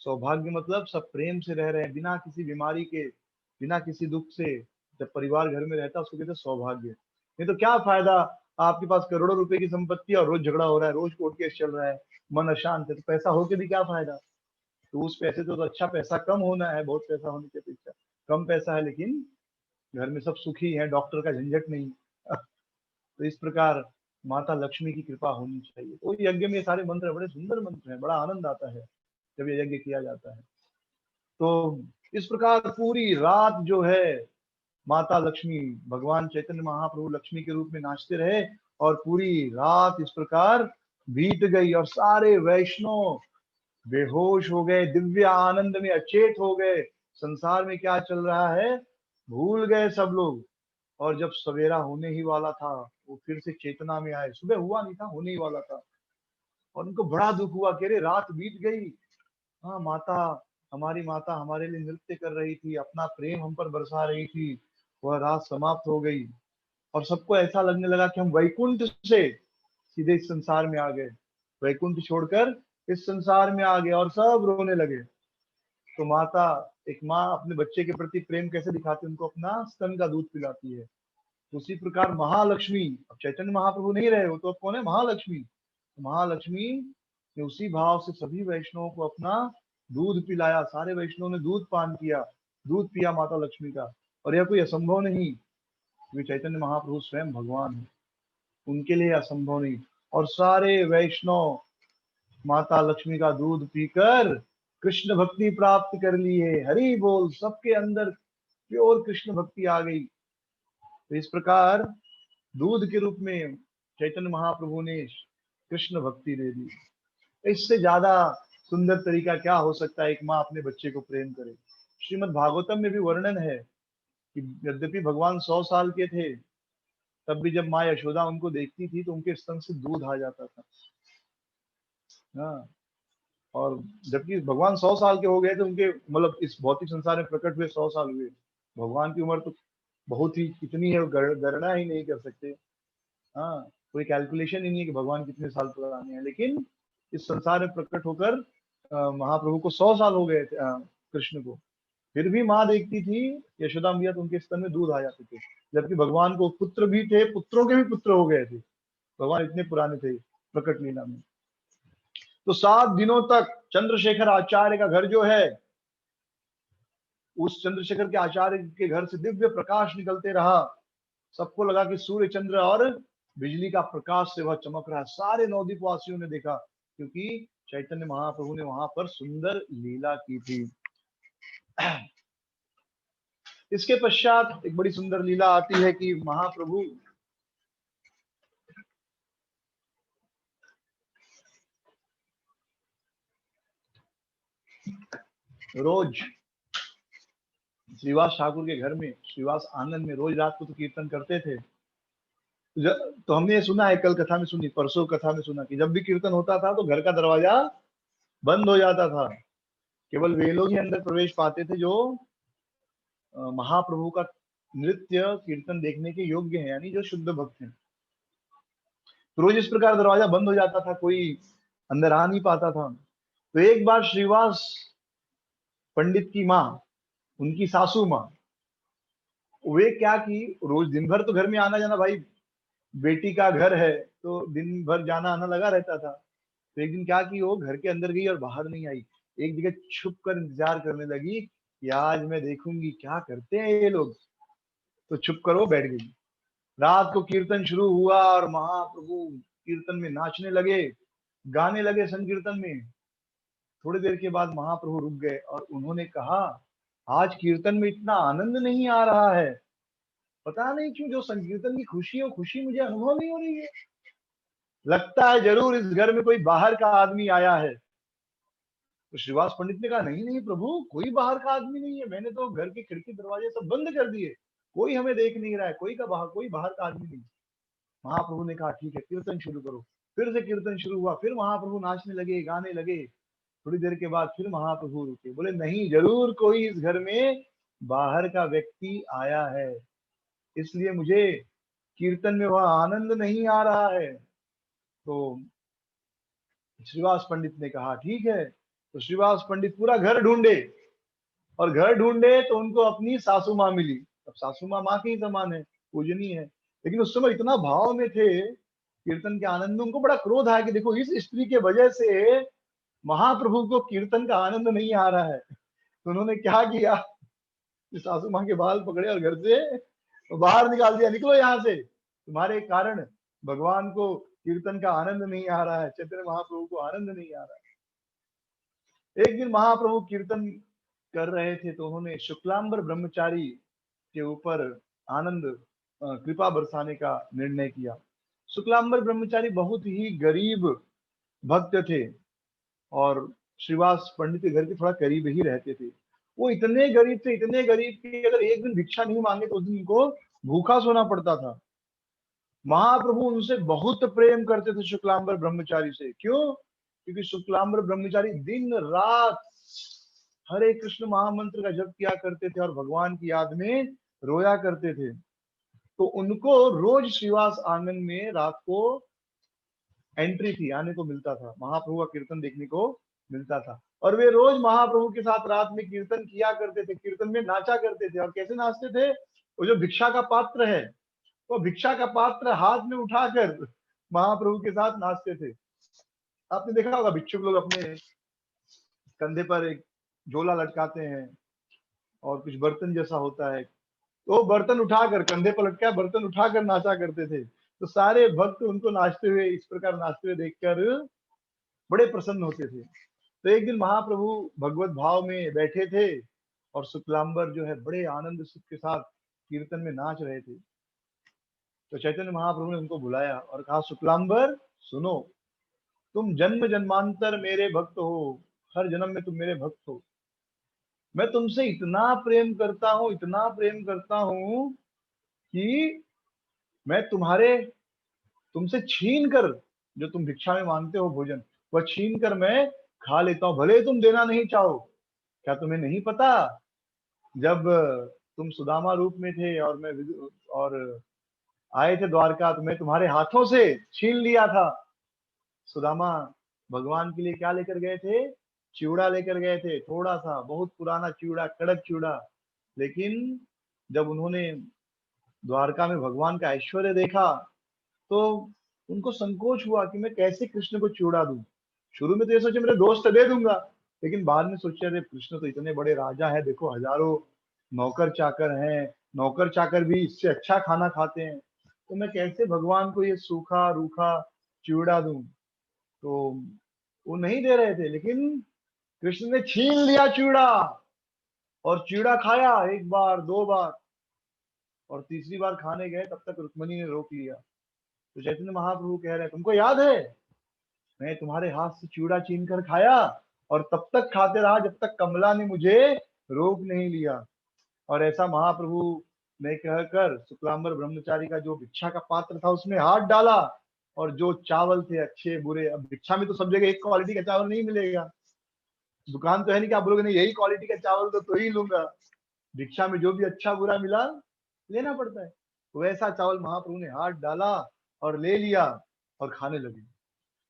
सौभाग्य मतलब सब प्रेम से रह रहे हैं, बिना किसी बीमारी के, बिना किसी दुख से। जब परिवार घर में रहता है उसको कहते हैं सौभाग्य। नहीं तो क्या फायदा, आपके पास करोड़ों रुपए की संपत्ति और रोज झगड़ा हो रहा है, रोज कोर्ट केस चल रहा है, मन अशांत है, तो पैसा होके भी क्या फायदा। तो उस पैसे तो अच्छा पैसा कम होना है, बहुत पैसा होने की अपेक्षा। कम पैसा है लेकिन घर में सब सुखी है, डॉक्टर का झंझट नहीं। तो इस प्रकार माता लक्ष्मी की कृपा होनी चाहिए। तो यज्ञ में ये सारे मंत्र बड़े सुंदर मंत्र हैं, बड़ा आनंद आता है जब ये यज्ञ किया जाता है। तो इस प्रकार पूरी रात जो है माता लक्ष्मी, भगवान चैतन्य महाप्रभु लक्ष्मी के रूप में नाचते रहे, और पूरी रात इस प्रकार बीत गई और सारे वैष्णव बेहोश हो गए, दिव्य आनंद में अचेत हो गए। संसार में क्या चल रहा है भूल गए सब लोग। और जब सवेरा होने ही वाला था, वो फिर से चेतना में आए। सुबह हुआ नहीं था, होने ही वाला था, और उनको बड़ा दुख हुआ कि अरे रात बीत गई। हाँ, माता, हमारी माता हमारे लिए नृत्य कर रही थी, अपना प्रेम हम पर बरसा रही थी, वह रात समाप्त हो गई। और सबको ऐसा लगने लगा कि हम वैकुंठ से सीधे इस संसार में आ गए, वैकुंठ छोड़कर इस संसार में आ गए, और सब रोने लगे। तो माता, एक माँ अपने बच्चे के प्रति प्रेम कैसे दिखाती है, उनको अपना स्तन का दूध पिलाती है। तो उसी प्रकार महालक्ष्मी, अब चैतन्य महाप्रभु नहीं रहे, वो तो अब कौन है, महालक्ष्मी। महालक्ष्मी ने उसी भाव से सभी वैष्णवों को अपना दूध पिलाया, सारे वैष्णव ने दूध पान किया, दूध पिया माता लक्ष्मी का। और यह कोई असंभव नहीं, क्योंकि चैतन्य महाप्रभु स्वयं भगवान है, उनके लिए असंभव नहीं। और सारे वैष्णव माता लक्ष्मी का दूध पीकर कृष्ण भक्ति प्राप्त कर लिए। हरि बोल, सबके अंदर प्योर कृष्ण भक्ति आ गई। तो इस प्रकार दूध के रूप में चैतन्य महाप्रभु ने कृष्ण भक्ति दे दी। इससे ज्यादा सुंदर तरीका क्या हो सकता है एक माँ अपने बच्चे को प्रेम करे। श्रीमद् भागवतम में भी वर्णन है कि यद्यपि भगवान 100 साल के थे, तब भी जब माँ यशोदा उनको देखती थी तो उनके स्तन से दूध आ जाता था। हाँ, और जबकि भगवान 100 साल के हो गए थे, उनके मतलब इस भौतिक संसार में प्रकट हुए 100 साल हुए। भगवान की उम्र तो बहुत ही कितनी है, गणना ही नहीं कर सकते। हाँ, कोई कैलकुलेशन ही नहीं है कि भगवान कितने साल पुराने हैं। लेकिन इस संसार में प्रकट होकर महाप्रभु को 100 साल हो गए थे, कृष्ण को। फिर भी माँ देखती थी यशोदा मैया, तो उनके स्तन में दूध आ जाते थे। जबकि भगवान को पुत्र भी थे, पुत्रों के भी पुत्र हो गए थे, भगवान इतने पुराने थे प्रकट लीला में। तो 7 दिनों तक चंद्रशेखर आचार्य का घर जो है, उस चंद्रशेखर के आचार्य के घर से दिव्य प्रकाश निकलते रहा। सबको लगा कि सूर्य चंद्र और बिजली का प्रकाश से वह चमक रहा है। सारे नवद्वीप वासियों ने देखा, क्योंकि चैतन्य महाप्रभु ने वहां पर सुंदर लीला की थी। इसके पश्चात एक बड़ी सुंदर लीला आती है कि महाप्रभु रोज श्रीवास ठाकुर के घर में, श्रीवास आंगन में रोज रात को तो कीर्तन करते थे। तो हमने ये सुना है, कल कथा में सुनी, परसों कथा में सुना कि जब भी कीर्तन होता था तो घर का दरवाजा बंद हो जाता था। केवल वे लोग ही अंदर प्रवेश पाते थे जो महाप्रभु का नृत्य कीर्तन देखने के योग्य हैं, यानी जो शुद्ध भक्त हैं। तो रोज इस प्रकार दरवाजा बंद हो जाता था, कोई अंदर आ नहीं पाता था। तो एक बार श्रीवास पंडित की माँ, उनकी सासू माँ, वे क्या की, रोज दिन भर तो घर में आना जाना, भाई बेटी का घर है तो दिन भर जाना आना लगा रहता था। तो एक दिन क्या की, वो घर के अंदर गई और बाहर नहीं आई। एक जगह छुप कर इंतजार करने लगी कि आज मैं देखूंगी क्या करते हैं ये लोग। तो छुप कर वो बैठ गई। रात को कीर्तन शुरू हुआ और महाप्रभु कीर्तन में नाचने लगे, गाने लगे संकीर्तन में। थोड़ी देर के बाद महाप्रभु रुक गए और उन्होंने कहा, आज कीर्तन में इतना आनंद नहीं आ रहा है, पता नहीं क्यों, जो संकीर्तन की खुशी है खुशी मुझे अनुभव नहीं हो रही है। लगता है जरूर इस घर में कोई बाहर का आदमी आया है। तो श्रीवास पंडित ने कहा, नहीं नहीं प्रभु, कोई बाहर का आदमी नहीं है, मैंने तो घर की खिड़की दरवाजे सब बंद कर दिए, कोई हमें देख नहीं रहा है, कोई बाहर का आदमी नहीं। महाप्रभु ने कहा, ठीक है कीर्तन शुरू करो। फिर से कीर्तन शुरू हुआ, फिर महाप्रभु नाचने लगे, गाने लगे। थोड़ी देर के बाद फिर महाप्रभु रुके, बोले नहीं, जरूर कोई इस घर में बाहर का व्यक्ति आया है, इसलिए मुझे कीर्तन में वह आनंद नहीं आ रहा है। तो श्रीवास पंडित ने कहा ठीक है। तो श्रीवास पंडित पूरा घर ढूंढे, और घर ढूंढे तो उनको अपनी सासू माँ मिली। अब सासू माँ माँ के ही समान है, पूजनीय है, लेकिन उस समय इतना भाव में थे कीर्तन के आनंद में, उनको बड़ा क्रोध आया कि देखो इस स्त्री के वजह से महाप्रभु को कीर्तन का आनंद नहीं आ रहा है। तो उन्होंने क्या किया कि सासू माँ के बाल पकड़े और घर से बाहर निकाल दिया, निकलो यहाँ से, तुम्हारे कारण भगवान को कीर्तन का आनंद नहीं आ रहा है, चैतन्य महाप्रभु को आनंद नहीं आ रहा है। एक दिन महाप्रभु कीर्तन कर रहे थे तो उन्होंने शुक्लांबर ब्रह्मचारी के ऊपर आनंद कृपा बरसाने का निर्णय किया। शुक्लांबर ब्रह्मचारी बहुत ही गरीब भक्त थे और श्रीवास पंडित के घर के थोड़ा करीब ही रहते थे। वो इतने गरीब थे, इतने गरीब कि अगर एक दिन भिक्षा नहीं मांगे तो उस दिन उनको भूखा सोना पड़ता था। महाप्रभु उनसे बहुत प्रेम करते थे, शुक्लांबर ब्रह्मचारी से। क्यों? क्योंकि शुक्लांबर ब्रह्मचारी दिन रात हरे कृष्ण महामंत्र का जप किया करते थे और भगवान की याद में रोया करते थे। तो उनको रोज श्रीवास आंगन में रात को एंट्री थी, आने को मिलता था, महाप्रभु का कीर्तन देखने को मिलता था। और वे रोज महाप्रभु के साथ रात में कीर्तन किया करते थे, कीर्तन में नाचा करते थे। और कैसे नाचते थे? वो जो भिक्षा का पात्र है, वो भिक्षा का पात्र हाथ में उठाकर महाप्रभु के साथ नाचते थे। आपने देखा होगा भिक्षुक लोग अपने कंधे पर एक झोला लटकाते हैं और कुछ बर्तन जैसा होता है, तो बर्तन उठाकर, कंधे पर लटका बर्तन उठाकर नाचा करते थे। तो सारे भक्त उनको नाचते हुए, इस प्रकार नाचते हुए देखकर बड़े प्रसन्न होते थे। तो एक दिन महाप्रभु भगवत भाव में बैठे थे और शुक्लांबर जो है बड़े आनंद सुख के साथ कीर्तन में नाच रहे थे। तो चैतन्य महाप्रभु ने उनको बुलाया और कहा, शुक्लांबर सुनो, तुम जन्म जन्मांतर मेरे भक्त हो, हर जन्म में तुम मेरे भक्त हो। मैं तुमसे इतना प्रेम करता हूँ, इतना प्रेम करता हूँ कि मैं तुमसे छीन कर, जो तुम भिक्षा में मांगते हो भोजन, वह छीन कर मैं खा लेता हूँ, भले तुम देना नहीं चाहो। क्या तुम्हें नहीं पता, जब तुम सुदामा रूप में थे और आए थे द्वारका, तो मैं तुम्हारे हाथों से छीन लिया था। सुदामा भगवान के लिए क्या लेकर गए थे? चिवड़ा लेकर गए थे, थोड़ा सा, बहुत पुराना चिवड़ा, कड़क चिवड़ा। लेकिन जब उन्होंने द्वारका में भगवान का ऐश्वर्य देखा तो उनको संकोच हुआ कि मैं कैसे कृष्ण को चिवड़ा दूं। शुरू में तो ये सोचे मेरे दोस्त दे दूंगा, लेकिन बाद में सोचे अरे कृष्ण तो इतने बड़े राजा है, देखो हजारों नौकर चाकर हैं, नौकर चाकर भी इससे अच्छा खाना खाते हैं, तो मैं कैसे भगवान को ये सूखा रूखा चिवड़ा दूं। तो वो नहीं दे रहे थे, लेकिन कृष्ण ने छीन लिया चिवड़ा और चिवड़ा खाया, एक बार, दो बार, और तीसरी बार खाने गए तब तक रुक्मणी ने रोक लिया। तो चैतन्य महाप्रभु कह रहे हैं, तुमको याद है मैं तुम्हारे हाथ से चिवड़ा छीन कर खाया और तब तक खाते रहा जब तक कमला ने मुझे रोक नहीं लिया। और ऐसा महाप्रभु ने कहकर शुक्लांबर ब्रह्मचारी का जो भिक्षा का पात्र था उसमें हाथ डाला, और जो चावल थे अच्छे बुरे, अब भिक्षा में तो सब जगह एक क्वालिटी का चावल नहीं मिलेगा, दुकान तो है नहीं कि आप बोलोगे नहीं यही क्वालिटी का चावल तो ही लूंगा। भिक्षा में जो भी अच्छा बुरा मिला लेना पड़ता है। तो वैसा चावल महाप्रभु ने हाथ डाला और ले लिया और खाने लगे।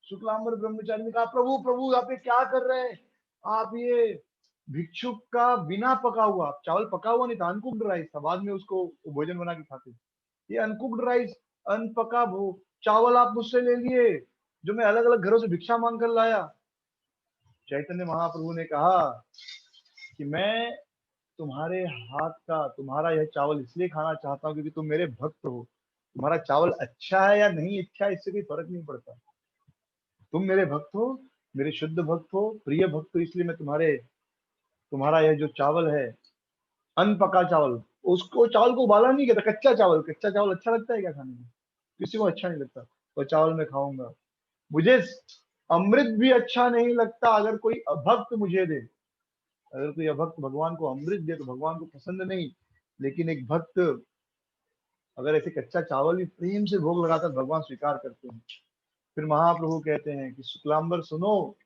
शुक्लांबर ब्रह्मचारी ने कहा, प्रभु प्रभु आप ये क्या कर रहे हैं? आप ये भिक्षुक का बिना पका हुआ चावल, पका हुआ नहीं था, अनकुक्ड राइस था, बाद में उसको भोजन बना के खाते, ये अनकुक्ड राइस, अनपका भो चावल आप मुझसे ले लिए जो मैं अलग अलग घरों से भिक्षा मांग कर लाया। चैतन्य महाप्रभु ने कहा कि मैं तुम्हारे हाथ का तुम्हारा यह चावल इसलिए खाना चाहता हूँ क्योंकि तुम मेरे भक्त हो। तुम्हारा चावल अच्छा है या नहीं अच्छा है इससे कोई फर्क नहीं पड़ता, तुम मेरे भक्त हो, मेरे शुद्ध भक्त हो, प्रिय भक्त हो, इसलिए मैं तुम्हारा यह जो चावल है, अनपका चावल, उसको चावल को उबाला नहीं कहता, कच्चा चावल, कच्चा चावल अच्छा लगता है क्या खाने में? किसी को अच्छा नहीं लगता, तो चावल मैं खाऊंगा। मुझे अमृत भी अच्छा नहीं लगता अगर कोई अभक्त मुझे दे, अगर कोई अभक्त भगवान को अमृत दे तो भगवान को पसंद नहीं, लेकिन एक भक्त अगर ऐसे कच्चा चावल भी प्रेम से भोग लगाता है भगवान स्वीकार करते हैं। फिर महाप्रभु कहते हैं कि शुक्लांबर सुनो,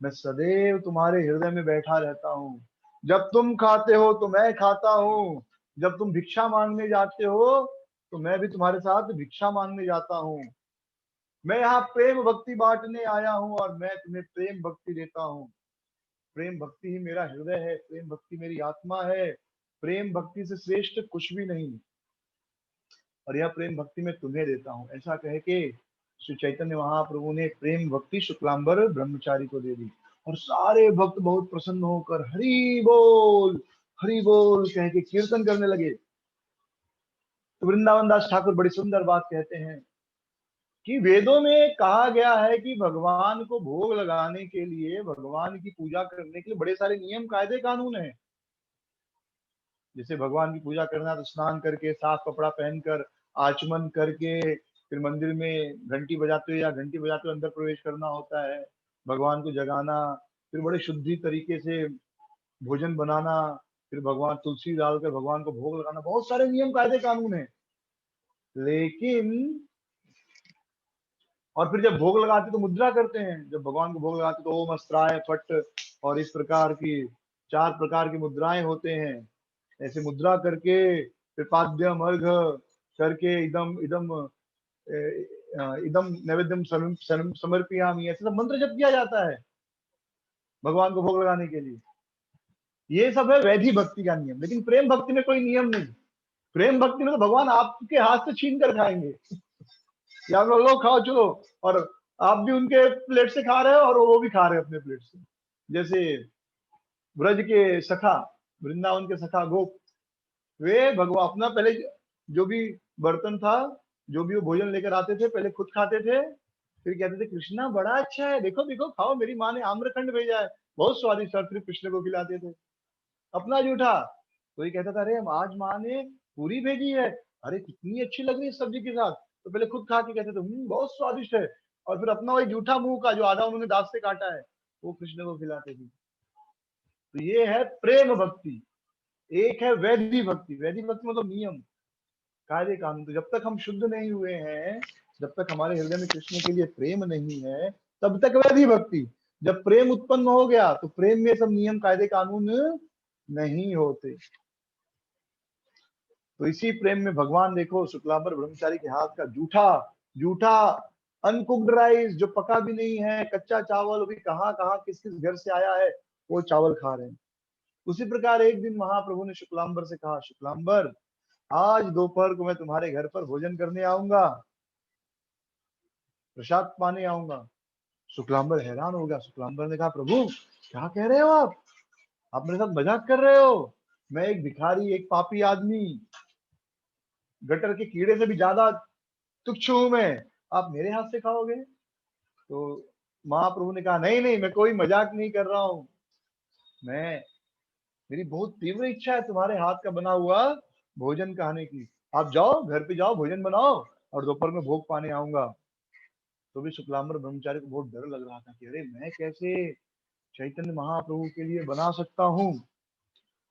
मैं सदैव तुम्हारे हृदय में बैठा रहता हूँ। जब तुम खाते हो तो मैं खाता हूँ, जब तुम भिक्षा मांगने जाते हो तो मैं भी तुम्हारे साथ भिक्षा मांगने जाता हूँ। मैं यहाँ प्रेम भक्ति बांटने आया हूँ और मैं तुम्हें प्रेम भक्ति देता हूँ। प्रेम भक्ति ही मेरा हृदय है, प्रेम भक्ति मेरी आत्मा है, प्रेम भक्ति से श्रेष्ठ कुछ भी नहीं, और यह प्रेम भक्ति मैं तुम्हें देता हूँ। ऐसा कह के श्री चैतन्य महाप्रभु ने प्रेम भक्ति शुक्लांबर ब्रह्मचारी को दे दी, और सारे भक्त बहुत प्रसन्न होकर हरि बोल कह के कीर्तन करने लगे। तो वृंदावन दास ठाकुर बड़ी सुंदर बात कहते हैं कि वेदों में कहा गया है कि भगवान को भोग लगाने के लिए, भगवान की पूजा करने के लिए बड़े सारे नियम कायदे कानून हैं। जैसे भगवान की पूजा करना तो स्नान करके, साफ कपड़ा पहनकर, आचमन करके, फिर मंदिर में घंटी बजाते हुए या घंटी बजाते हुए अंदर प्रवेश करना होता है, भगवान को जगाना, फिर बड़े शुद्धि तरीके से भोजन बनाना, फिर भगवान तुलसी डालकर भगवान को भोग लगाना, बहुत सारे नियम कायदे कानून है। लेकिन और फिर जब भोग लगाते तो मुद्रा करते हैं, जब भगवान को भोग लगाते तो ओम अस्त्राय फट और इस प्रकार की 4 प्रकार की मुद्राएं होते हैं। ऐसे मुद्रा करके फिर पाद्यम अर्घ करके इदम इदम इदम नैवेद्यम समर्पयामि, ऐसे सब मंत्र जप किया जाता है भगवान को भोग लगाने के लिए। ये सब है वैधि भक्ति का नियम। लेकिन प्रेम भक्ति में कोई नियम नहीं। प्रेम भक्ति में तो भगवान आपके हाथ से छीन कर खाएंगे, या आप लोग खाओ चलो, और आप भी उनके प्लेट से खा रहे हो और वो भी खा रहे हैं अपने प्लेट से। जैसे ब्रज के सखा, वृंदावन के सखा गोप, वे भगवान अपना पहले जो भी बर्तन था, जो भी वो भोजन लेकर आते थे, पहले खुद खाते थे, फिर कहते थे कृष्णा बड़ा अच्छा है, देखो देखो खाओ, मेरी माँ ने आम्रखंड भेजा है, बहुत स्वादिष्ट, और फिर कृष्ण को खिलाते थे अपना जूठा। कोई कहता था अरे आज माँ ने पूरी भेजी है, अरे कितनी अच्छी लग रही है सब्जी के साथ, तो पहले खुद खा के कहते थे बहुत स्वादिष्ट है, और फिर अपना वही जूठा मुंह का जो आधा उन्होंने दांत से काटा है वो कृष्ण को खिलाते थे। तो ये है प्रेम भक्ति। एक है वैधि भक्ति। वैधि भक्ति मतलब नियम कायदे कानून। तो जब तक हम शुद्ध नहीं हुए हैं, जब तक हमारे हृदय में कृष्ण के लिए प्रेम नहीं है, तब तक वैधि भक्ति। जब प्रेम उत्पन्न हो गया तो प्रेम में सब नियम कायदे कानून नहीं होते। तो इसी प्रेम में भगवान देखो शुक्लांबर ब्रह्मचारी के हाथ का जूठा जूठा अनकुक्ड राइस, जो पका भी नहीं है, कच्चा चावल भी कहाँ कहाँ किस किस घर से आया है, वो चावल खा रहे हैं। उसी प्रकार एक दिन महाप्रभु ने शुक्लांबर से कहा, शुक्लांबर आज दोपहर को मैं तुम्हारे घर पर भोजन करने आऊंगा, प्रसाद पाने आऊंगा। शुक्लांबर हैरान हो गया। शुक्लांबर ने कहा, प्रभु क्या कह रहे हो आप मेरे साथ मजाक कर रहे हो? मैं एक भिखारी, एक पापी आदमी, गटर के कीड़े से भी ज्यादा तुच्छ हूं मैं, आप मेरे हाथ से खाओगे? तो महाप्रभु ने कहा, नहीं नहीं, मैं कोई मजाक नहीं कर रहा हूँ, मैं मेरी बहुत तीव्र इच्छा है तुम्हारे हाथ का बना हुआ भोजन खाने की। आप जाओ, घर पे जाओ, भोजन बनाओ, और दोपहर में भोग पाने आऊंगा। तो भी शुक्लांबर ब्रह्मचारी को बहुत डर लग रहा था कि अरे मैं कैसे चैतन्य महाप्रभु के लिए बना सकता हूँ।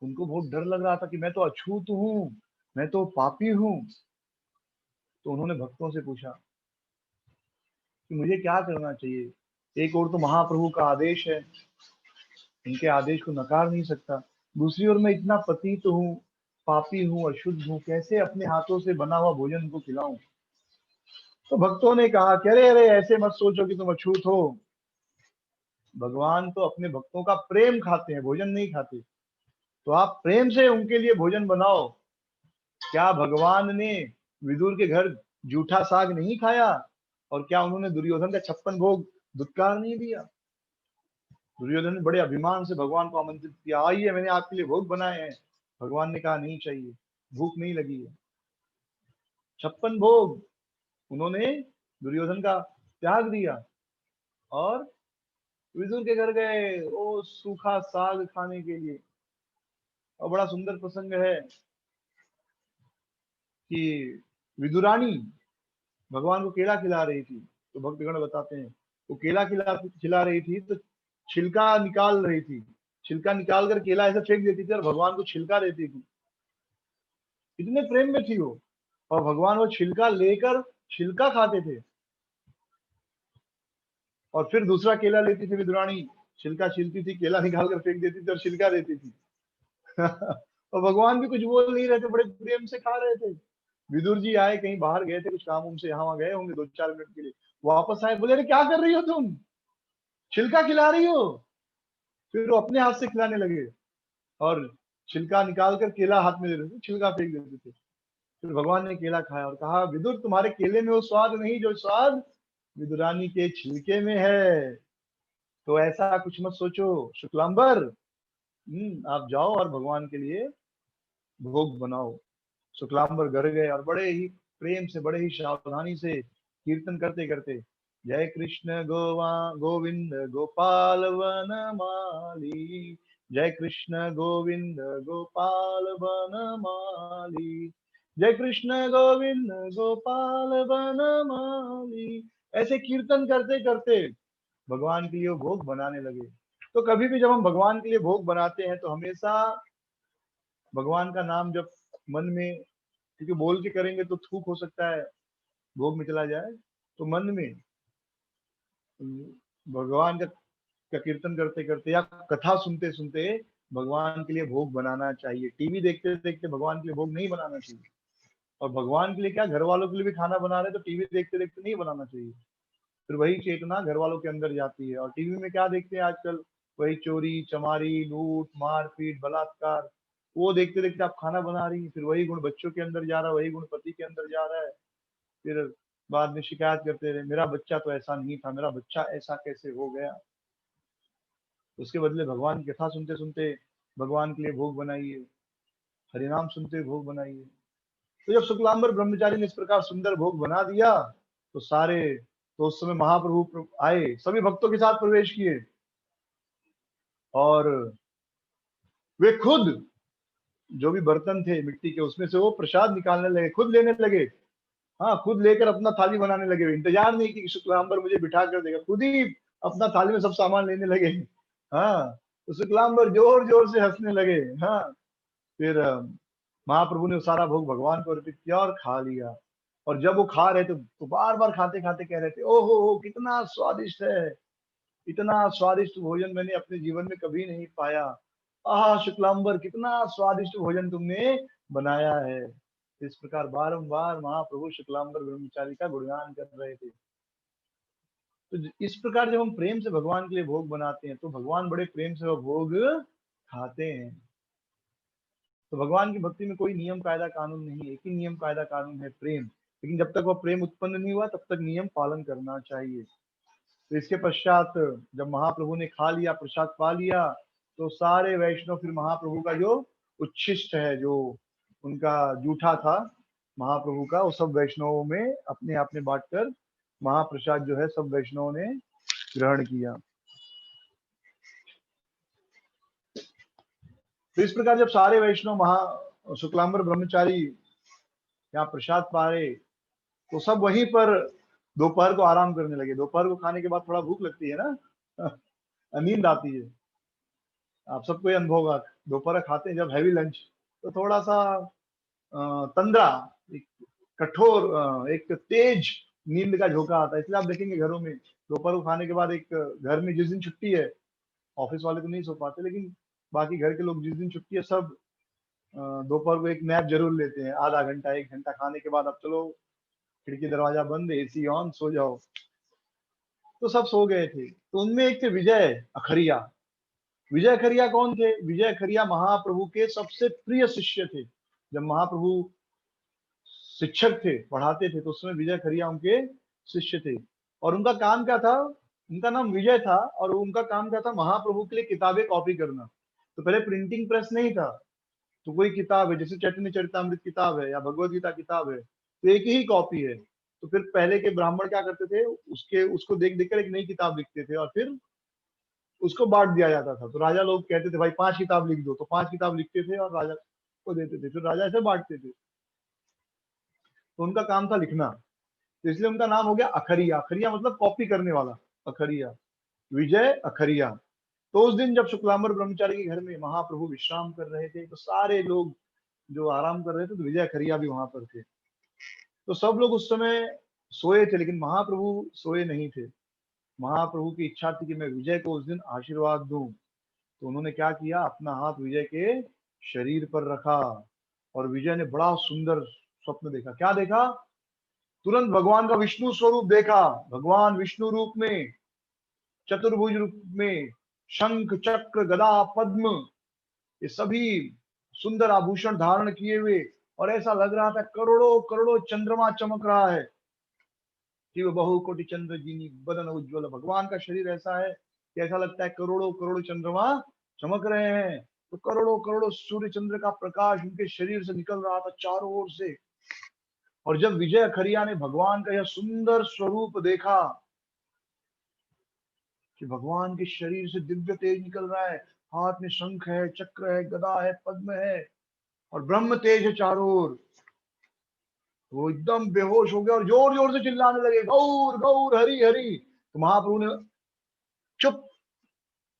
उनको बहुत डर लग रहा था कि मैं तो अछूत हूँ, मैं तो पापी हूँ। तो उन्होंने भक्तों से पूछा कि मुझे क्या करना चाहिए। एक और तो महाप्रभु का आदेश है, उनके आदेश को नकार नहीं सकता, दूसरी ओर मैं इतना पतित हूँ, पापी हूँ, अशुद्ध हूँ, कैसे अपने हाथों से बना हुआ भोजन उनको खिलाऊं? तो भक्तों ने कहा कि अरे अरे ऐसे मत सोचो कि तुम अछूत हो, भगवान तो अपने भक्तों का प्रेम खाते हैं, भोजन नहीं खाते। तो आप प्रेम से उनके लिए भोजन बनाओ। क्या भगवान ने विदुर के घर जूठा साग नहीं खाया? और क्या उन्होंने दुर्योधन का 56 भोग दुत्कार नहीं दिया? दुर्योधन ने बड़े अभिमान से भगवान को आमंत्रित किया, आइए मैंने आपके लिए भोग बनाए हैं। भगवान ने कहा नहीं चाहिए, भूख नहीं लगी है। 56 भोग उन्होंने दुर्योधन का त्याग दिया और विदुर के घर गए वो सूखा साग खाने के लिए। और बड़ा सुंदर प्रसंग है कि विदुरानी भगवान को केला खिला रही थी। तो भक्तगण बताते हैं वो केला खिला खिला रही थी तो छिलका निकाल रही थी, छिलका निकाल कर केला ऐसे फेंक देती थी और भगवान को छिलका देती थी। इतने प्रेम में थी वो, और भगवान वो छिलका लेकर छिलका खाते थे। और फिर दूसरा केला लेती थी विदुरानी, छिलका छीलती थी, केला निकाल कर फेंक देती थी और छिलका देती थी। और भगवान भी कुछ बोल नहीं रहे थे, बड़े प्रेम से खा रहे थे। विदुर जी आए, कहीं बाहर गए थे, कुछ काम उनसे यहाँ वहाँ गए होंगे 2-4 मिनट के लिए, वापस आए, बोले अरे क्या कर रही हो तुम, छिलका खिला रही हो। फिर वो अपने हाथ से खिलाने लगे और छिलका निकाल कर केला हाथ में दे देते थे, छिलका फेंक देते थे। फिर भगवान ने केला खाया और कहा विदुर तुम्हारे केले में वो स्वाद नहीं जो स्वाद विदुरानी के छिलके में है। तो ऐसा कुछ मत सोचो शुक्लांबर, आप जाओ और भगवान के लिए भोग बनाओ। शुक्लांबर घर गए और बड़े ही प्रेम से, बड़े ही सावधानी से कीर्तन करते करते, जय कृष्ण गोविंद गोपाल वनमाली, जय कृष्ण गोविंद गोपाल वनमाली, जय कृष्ण गोविंद गोपाल वनमाली, ऐसे कीर्तन करते करते भगवान के लिए वो भोग बनाने लगे। तो कभी भी जब हम भगवान के लिए भोग बनाते हैं तो हमेशा भगवान का नाम जब मन में, क्योंकि बोल के करेंगे तो थूक हो सकता है भोग में चला जाए, तो मन में भगवान का कीर्तन करते करते या कथा सुनते सुनते भगवान के लिए भोग बनाना चाहिए। टीवी देखते देखते भगवान के लिए भोग नहीं बनाना चाहिए। और भगवान के लिए क्या, घर वालों के लिए भी खाना बना रहे तो टीवी देखते देखते नहीं बनाना चाहिए। फिर वही चेतना घर वालों के अंदर जाती है। और टीवी में क्या देखते हैं आजकल, वही चोरी चमारी लूट मारपीट बलात्कार, वो देखते देखते आप खाना बना रही, फिर वही गुण बच्चों के अंदर जा रहा है, वही गुण पति के अंदर जा रहा है। फिर बाद में शिकायत करते रहे, मेरा बच्चा तो ऐसा नहीं था, मेरा बच्चा ऐसा कैसे हो गया। उसके बदले भगवान की कथा सुनते सुनते भगवान के लिए भोग बनाइए, हरिनाम सुनते हुए भोग बनाइए। तो जब शुक्लांबर ब्रह्मचारी ने इस प्रकार सुंदर भोग बना दिया तो सारे, तो उस समय महाप्रभु आए, सभी भक्तों के साथ प्रवेश किए और वे खुद जो भी बर्तन थे मिट्टी के उसमें से वो प्रसाद निकालने लगे, खुद लेने लगे। हाँ, खुद लेकर अपना थाली बनाने लगे, इंतजार नहीं कि शुक्लांबर मुझे बिठा कर देगा, खुद ही अपना थाली में सब सामान लेने लगे। हाँ, तो शुक्लांबर जोर जोर से हंसने लगे। हाँ, फिर महाप्रभु ने सारा भोग भगवान को अर्पित किया और खा लिया। और जब वो खा रहे थे तो बार बार खाते खाते कह रहे थे, ओहो हो कितना स्वादिष्ट है, इतना स्वादिष्ट भोजन मैंने अपने जीवन में कभी नहीं पाया। आह शुक्लांबर कितना स्वादिष्ट भोजन तुमने बनाया है। इस प्रकार बारंबार महाप्रभु शुक्लांबर ब्रह्मचारी का गुणगान कर रहे थे। तो इस प्रकार जब हम प्रेम से भगवान के लिए भोग बनाते हैं तो भगवान बड़े प्रेम से वो भोग खाते हैं। तो भगवान की भक्ति में कोई नियम कायदा कानून नहीं है, एक ही नियम कायदा कानून है, प्रेम। लेकिन जब तक वह प्रेम उत्पन्न नहीं हुआ तब तक नियम पालन करना चाहिए। तो इसके पश्चात जब महाप्रभु ने खा लिया, प्रसाद पा लिया, तो सारे वैष्णव फिर महाप्रभु का जो उच्छिष्ट है, जो उनका जूठा था महाप्रभु का, वो सब वैष्णवों में अपने अपने बांटकर महाप्रसाद जो है सब वैष्णवों ने ग्रहण किया। तो इस प्रकार जब सारे वैष्णव महा शुक्लांबर ब्रह्मचारी यहाँ प्रसाद पा रहे तो सब वहीं पर दोपहर को आराम करने लगे। दोपहर को खाने के बाद थोड़ा भूख लगती है ना, नींद आती है, आप सबको ये अनुभव होगा। दोपहर खाते हैं जब हैवी लंच तो थोड़ा सा तंद्रा, एक कठोर, एक तेज नींद का झोंका आता है। इसलिए आप देखेंगे घरों में दोपहर को खाने के बाद, एक घर में जिस दिन छुट्टी है, ऑफिस वाले तो नहीं सो पाते लेकिन बाकी घर के लोग जिस दिन छुट्टी है सब दोपहर को एक नैप जरूर लेते हैं, आधा घंटा 1 घंटा खाने के बाद अब चलो खिड़की दरवाजा बंद, एसी ऑन, सो जाओ। तो सब सो गए थे। तो उनमें एक थे विजय अखरिया। विजय अखरिया कौन थे? विजय अखरिया महाप्रभु के सबसे प्रिय शिष्य थे। जब महाप्रभु शिक्षक थे, पढ़ाते थे, तो उसमें विजय अखरिया उनके शिष्य थे। और उनका काम क्या था? उनका नाम विजय था और उनका काम क्या था? महाप्रभु के लिए किताबें कॉपी करना। तो पहले प्रिंटिंग प्रेस नहीं था, तो कोई किताब है जैसे चैतन्य चरितमृत किताब है या भगवद गीता किताब है तो एक ही कॉपी है। तो फिर पहले के ब्राह्मण क्या करते थे, उसके उसको देख देख कर एक नई किताब लिखते थे और फिर उसको बांट दिया जाता था। तो राजा लोग कहते थे भाई 5 किताब लिख दो, तो 5 किताब लिखते थे और राजा को देते थे, फिर राजा ऐसे बांटते थे। तो उनका काम था लिखना, तो इसलिए उनका नाम हो गया अखरिया। अखरिया मतलब कॉपी करने वाला, अखरिया, विजय अखरिया। तो उस दिन जब शुक्लांबर ब्रह्मचारी के घर में महाप्रभु विश्राम कर रहे थे तो सारे लोग जो आराम कर रहे थे, तो विजय खरिया भी वहां पर थे। तो सब लोग उस समय सोए थे लेकिन महाप्रभु सोए नहीं थे। महाप्रभु की इच्छा थी कि मैं विजय को उस दिन आशीर्वाद दूं, तो उन्होंने क्या किया, अपना हाथ विजय के शरीर पर रखा और विजय ने बड़ा सुंदर स्वप्न देखा। क्या देखा? तुरंत भगवान का विष्णु स्वरूप देखा। भगवान विष्णु रूप में, चतुर्भुज रूप में, शंख चक्र गदा पद्म ये सभी सुंदर आभूषण धारण किए हुए, और ऐसा लग रहा था करोड़ों करोड़ों चंद्रमा चमक रहा है। शिव बहु कोटि चंद्र जीनी बदन उज्ज्वल। भगवान का शरीर ऐसा है कि ऐसा लगता है करोड़ों करोड़ों चंद्रमा चमक रहे हैं। तो करोड़ों करोड़ों सूर्य चंद्र का प्रकाश उनके शरीर से निकल रहा था चारों ओर से। और जब विजय खरिया ने भगवान का यह सुंदर स्वरूप देखा कि भगवान के शरीर से दिव्य तेज निकल रहा है, हाथ में शंख है, चक्र है, गदा है, पद्म है और ब्रह्म तेज है चारों ओर, वो एकदम बेहोश हो गया और जोर जोर से चिल्लाने लगे, गौर गौर हरि हरि। तो महाप्रभु ने चुप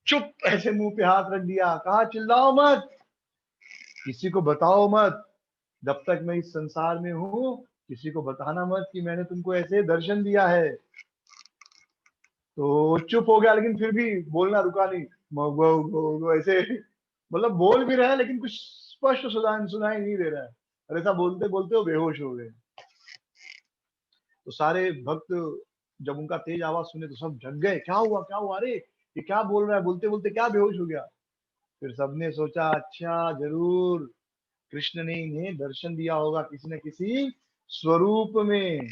चुप ऐसे मुंह पे हाथ रख दिया, कहा चिल्लाओ मत, किसी को बताओ मत, जब तक मैं इस संसार में हूं किसी को बताना मत कि मैंने तुमको ऐसे दर्शन दिया है। तो चुप हो गया, लेकिन फिर भी बोलना रुका नहीं। गो गो गो गो ऐसे मतलब बोल भी रहा है लेकिन कुछ स्पष्ट सुनाई नहीं दे रहा है, और ऐसा बोलते बोलते वो बेहोश हो गए। तो सारे भक्त जब उनका तेज आवाज सुने तो सब जग गए, क्या हुआ क्या हुआ, अरे ये क्या बोल रहा है, बोलते बोलते क्या बेहोश हो गया। फिर सबने सोचा अच्छा जरूर कृष्ण ने इन्हें दर्शन दिया होगा किसी न किसी स्वरूप में।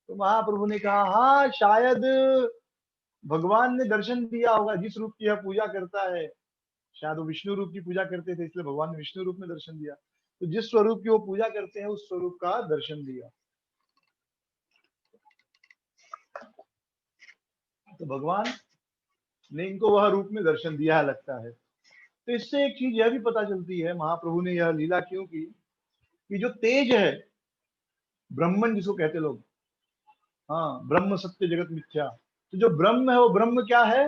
तो महाप्रभु ने कहा हाँ शायद भगवान ने दर्शन दिया होगा, जिस रूप की यह पूजा करता है, शायद वो विष्णु रूप की पूजा करते थे इसलिए भगवान ने विष्णु रूप में दर्शन दिया, तो जिस स्वरूप की वो पूजा करते हैं उस स्वरूप का दर्शन दिया। तो भगवान ने इनको वह रूप में दर्शन दिया है लगता है। तो इससे एक चीज यह भी पता चलती है महाप्रभु ने यह लीला क्यों की, कि जो तेज है, ब्रह्मन जिसको कहते लोग, हाँ ब्रह्म सत्य जगत मिथ्या, तो जो ब्रह्म है वो ब्रह्म क्या है,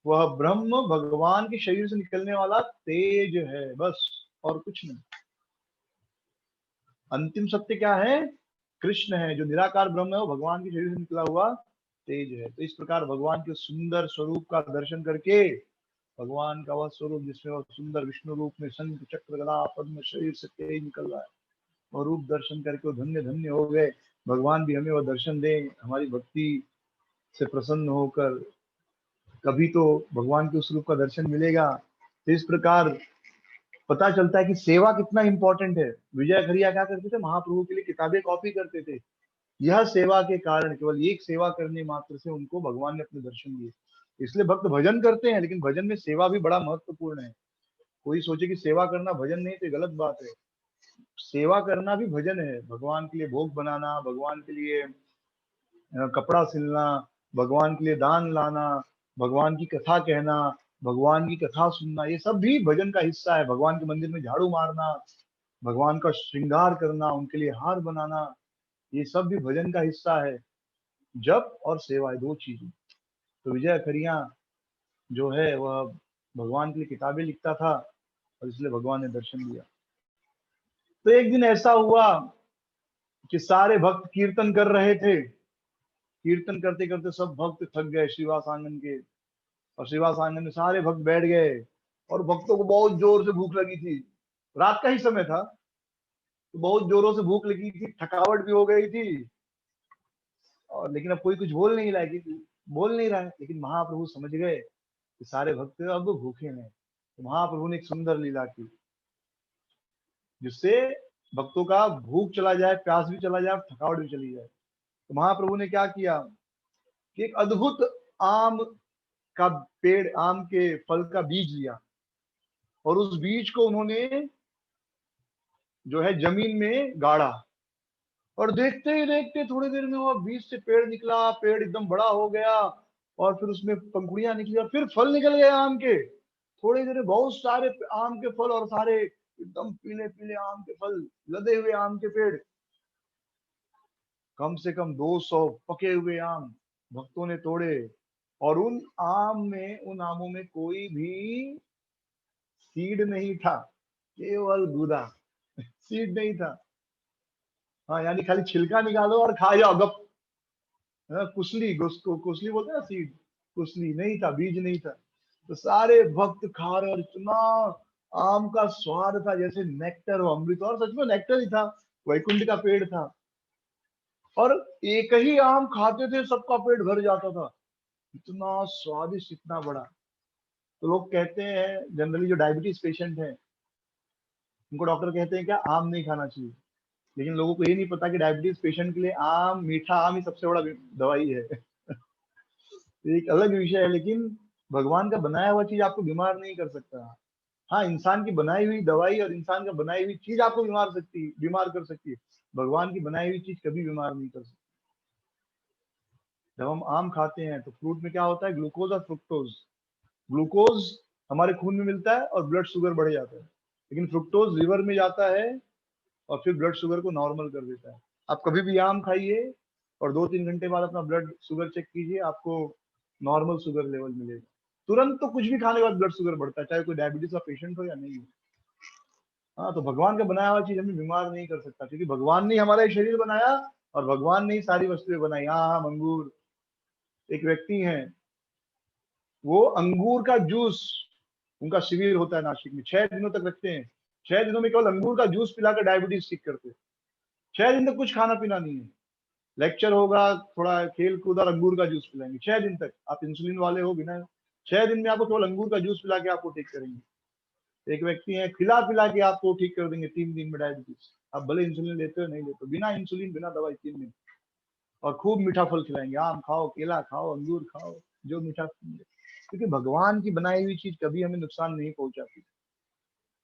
वह ब्रह्म भगवान के शरीर से निकलने वाला तेज है, बस और कुछ नहीं। अंतिम सत्य क्या है, कृष्ण है, जो निराकार ब्रह्म है वो भगवान के शरीर से निकला हुआ तेज है। तो इस प्रकार भगवान के सुंदर स्वरूप का दर्शन करके, भगवान का वह स्वरूप जिसमें वह सुंदर विष्णु रूप में शंख चक्र गदा पद्म शरीर से तेज निकल रहा है, और रूप दर्शन करके वो धन्य धन्य हो गए। भगवान भी हमें वह दर्शन दे हमारी भक्ति से प्रसन्न होकर, कभी तो भगवान के उस रूप का दर्शन मिलेगा। तो इस प्रकार पता चलता है कि सेवा कितना इंपॉर्टेंट है। विजय खरिया क्या करते थे, महाप्रभु के लिए किताबें कॉपी करते थे। यह सेवा के कारण, केवल एक सेवा करने मात्र से उनको भगवान ने अपने दर्शन दिए। इसलिए भक्त भजन करते हैं, लेकिन भजन में सेवा भी बड़ा महत्वपूर्ण है। कोई सोचे कि सेवा करना भजन नहीं, तो गलत बात है। सेवा करना भी भजन है, भगवान के लिए भोग बनाना, भगवान के लिए कपड़ा सिलना, भगवान के लिए दान लाना, भगवान की कथा कहना, भगवान की कथा सुनना, ये सब भी भजन का हिस्सा है। भगवान के मंदिर में झाड़ू मारना, भगवान का श्रृंगार करना, उनके लिए हार बनाना, ये सब भी भजन का हिस्सा है। जप और सेवा, दो चीजें। तो विजय खरिया जो है वह भगवान के लिए किताबें लिखता था, और इसलिए भगवान ने दर्शन दिया। तो एक दिन ऐसा हुआ कि सारे भक्त कीर्तन कर रहे थे, कीर्तन करते करते सब भक्त थक गए श्रीवास आंगन के, और श्रीवास आंगन में सारे भक्त बैठ गए, और भक्तों को बहुत जोर से भूख लगी थी। रात का ही समय था, तो बहुत जोरों से भूख लगी थी, थकावट भी हो गई थी, और लेकिन अब कोई कुछ बोल नहीं रहा है। लेकिन महाप्रभु समझ गए कि सारे भक्त अब भूखे हैं, तो महाप्रभु ने एक सुंदर लीला की, जिससे भक्तों का भूख चला जाए, प्यास भी चला जाए, थकावट भी चली जाए। तो महाप्रभु ने क्या किया कि एक अद्भुत आम का पेड़, आम के फल का बीज लिया, और उस बीज को उन्होंने जो है जमीन में गाड़ा, और देखते ही देखते थोड़ी देर में वो बीज से पेड़ निकला, पेड़ एकदम बड़ा हो गया, और फिर उसमें पंखुड़ियां निकली, और फिर फल निकल गए आम के। थोड़ी देर में बहुत सारे आम के फल, और सारे एकदम पीले पीले आम के फल, लदे हुए आम के पेड़, कम से कम 200 पके हुए आम भक्तों ने तोड़े। और उन आमों में कोई भी सीड नहीं था, केवल गूदा, सीड नहीं था। हाँ यानी खाली छिलका निकालो और खा जाओ गप, कुसली, उसको कुसली बोलते हैं ना, सीड, कुसली नहीं था, बीज नहीं था। तो सारे भक्त खा रहे, और इतना आम का स्वाद था जैसे नेक्टर हो, अमृत, और सच में नेक्टर ही था, वैकुंठ का पेड़ था। और एक ही आम खाते थे, सबका पेट भर जाता था, इतना स्वादिष्ट, इतना बड़ा। तो लोग कहते हैं जनरली जो डायबिटीज पेशेंट है, उनको डॉक्टर कहते हैं क्या, आम नहीं खाना चाहिए। लेकिन लोगों को ये नहीं पता कि डायबिटीज पेशेंट के लिए आम, मीठा आम ही सबसे बड़ा दवाई है। ये एक अलग विषय है, लेकिन भगवान का बनाया हुआ चीज आपको बीमार नहीं कर सकता। हाँ, इंसान की बनाई हुई दवाई और इंसान का बनाई हुई चीज आपको बीमार कर सकती है। भगवान की बनाई हुई चीज कभी बीमार नहीं कर सकती। जब हम आम खाते हैं तो फ्रूट में क्या होता है, ग्लूकोज और फ्रुक्टोज। ग्लूकोज हमारे खून में मिलता है और ब्लड शुगर बढ़ जाता है, लेकिन फ्रुक्टोज लिवर में जाता है और फिर ब्लड शुगर को नॉर्मल कर देता है। आप कभी भी आम खाइए और 2-3 घंटे बाद अपना ब्लड शुगर चेक कीजिए, आपको नॉर्मल शुगर लेवल मिलेगा। तुरंत तो कुछ भी खाने के बाद ब्लड शुगर बढ़ता है, चाहे कोई डायबिटीज का पेशेंट हो या नहीं हो। हाँ, तो भगवान का बनाया हुआ चीज हमें बीमार नहीं कर सकता, क्योंकि भगवान ने हमारा ये शरीर बनाया और भगवान ने ही सारी वस्तुएं बनाई। हाँ, अंगूर, एक व्यक्ति है, वो अंगूर का जूस, उनका शिविर होता है नासिक में, 6 दिनों तक रखते हैं। 6 दिनों में केवल अंगूर का जूस पिलाकर डायबिटीज ठीक करते हैं। 6 दिन तक कुछ खाना पीना नहीं है। लेक्चर होगा, थोड़ा खेल कूद और अंगूर का जूस पिलाएंगे 6 दिन तक। आप इंसुलिन वाले हो, बिना 6 दिन में आपको केवल अंगूर का जूस पिला के आपको ठीक करेंगे। एक व्यक्ति है, खिला पिला के आपको ठीक कर देंगे 3 दिन में डायबिटीज। आप भले इंसुलिन लेते हो नहीं लेते हो, बिना इंसुलिन बिना दवाई 3 दिन। और खूब मीठा फल खिलाएंगे, आम खाओ, केला खाओ, अंगूर खाओ, जो मीठा, क्योंकि भगवान की बनाई हुई चीज कभी हमें नुकसान नहीं पहुंचाती।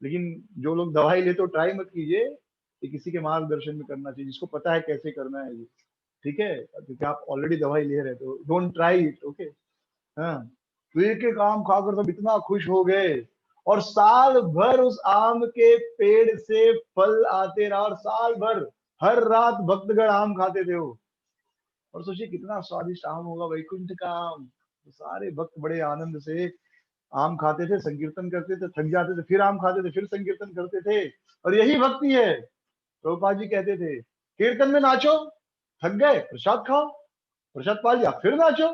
लेकिन जो लोग दवाई लेते हो, ट्राई मत कीजिए, ये किसी के मार्गदर्शन में करना चाहिए जिसको पता है कैसे करना है ये। ठीक है, क्योंकि आप ऑलरेडी दवाई ले रहे हो, डोंट ट्राई इट, ओके। हाँ, तो एक एक आम खाकर सब इतना खुश हो गए, और साल भर उस आम के पेड़ से फल आते रहा, और साल भर हर रात भक्तगण आम खाते थे वो। और सोचिए कितना स्वादिष्ट आम होगा, वैकुंठ का आम। तो सारे भक्त बड़े आनंद से आम खाते थे, संकीर्तन करते थे, थक जाते थे, फिर आम खाते थे, फिर संकीर्तन करते थे। और यही भक्ति है। प्रभुपाद जी कहते थे, कीर्तन में नाचो, थक गए प्रसाद खाओ, प्रसाद पा लिया फिर नाचो।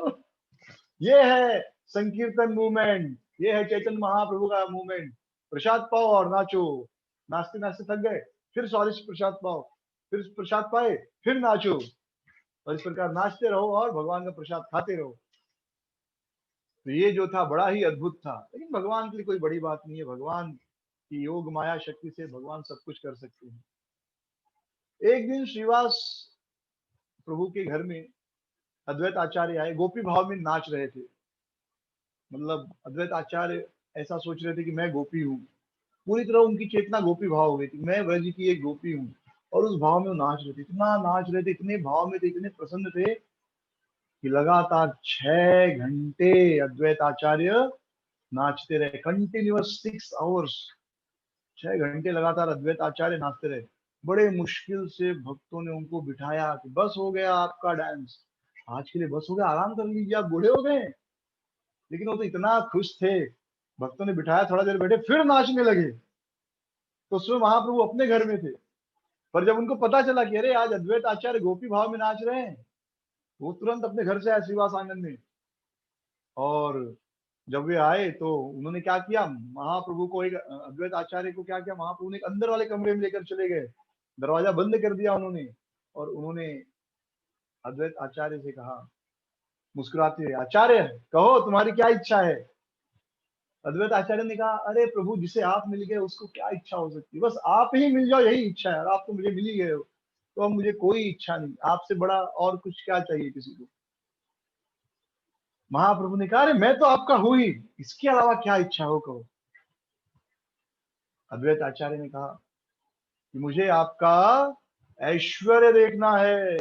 ये है संकीर्तन मूवमेंट, ये है चैतन्य महाप्रभु का मूवमेंट। प्रसाद पाओ और नाचो, नाचते नाचते थक गए, फिर स्वादिष्ट प्रसाद पाओ, फिर प्रसाद पाए, फिर नाचो। और इस प्रकार नाचते रहो और भगवान का प्रसाद खाते रहो। तो ये जो था बड़ा ही अद्भुत था। लेकिन भगवान के लिए कोई बड़ी बात नहीं है, भगवान की योग माया शक्ति से भगवान सब कुछ कर सकते हैं। एक दिन श्रीवास प्रभु के घर में अद्वैत आचार्य आए, गोपी भाव में नाच रहे थे। मतलब अद्वैत आचार्य ऐसा सोच रहे थे कि मैं गोपी हूँ, पूरी तरह उनकी चेतना गोपी भाव हो गई थी, मैं ब्रज की एक गोपी हूँ। और उस भाव में वो नाच रहे थे, इतना नाच रहे थे, इतने भाव में थे, इतने प्रसन्न थे कि लगातार 6 घंटे अद्वैत आचार्य नाचते रहे, कंटिन्यूअस 6 आवर्स। 6 घंटे लगातार अद्वैत आचार्य नाचते रहे। बड़े मुश्किल से भक्तों ने उनको बिठाया कि बस हो गया आपका डांस, आज के लिए बस हो गया, आराम कर लीजिए, आप बूढ़े हो गए। लेकिन वो तो इतना खुश थे, भक्तों ने बिठाया, थोड़ा देर बैठे, फिर नाचने लगे। तो उसमें महाप्रभु अपने घर में थे। पर जब उनको पता चला कि अरे आज अद्वैत आचार्य गोपी भाव में नाच रहे हैं, वो तुरंत अपने घर से आए श्रीवास आंगन में। और जब वे आए तो उन्होंने क्या किया, महाप्रभु को, एक अद्वैत आचार्य को क्या किया, महाप्रभु ने एक अंदर वाले कमरे में लेकर चले गए, दरवाजा बंद कर दिया उन्होंने। और उन्होंने अद्वैत आचार्य से कहा, मुस्कुराते हुए, आचार्य कहो तुम्हारी क्या इच्छा है। अद्वैत आचार्य ने कहा, अरे प्रभु जिसे आप मिल गए उसको क्या इच्छा हो सकती है, बस आप ही मिल जाओ यही इच्छा है, और आप तो मुझे मिल ही गए हो, तो अब मुझे कोई इच्छा नहीं, आपसे बड़ा और कुछ क्या चाहिए किसी को। महाप्रभु ने कहा, अरे मैं तो आपका हूं ही, इसके अलावा क्या इच्छा हो कहो। अद्वैत आचार्य ने कहा कि मुझे आपका ऐश्वर्य देखना है,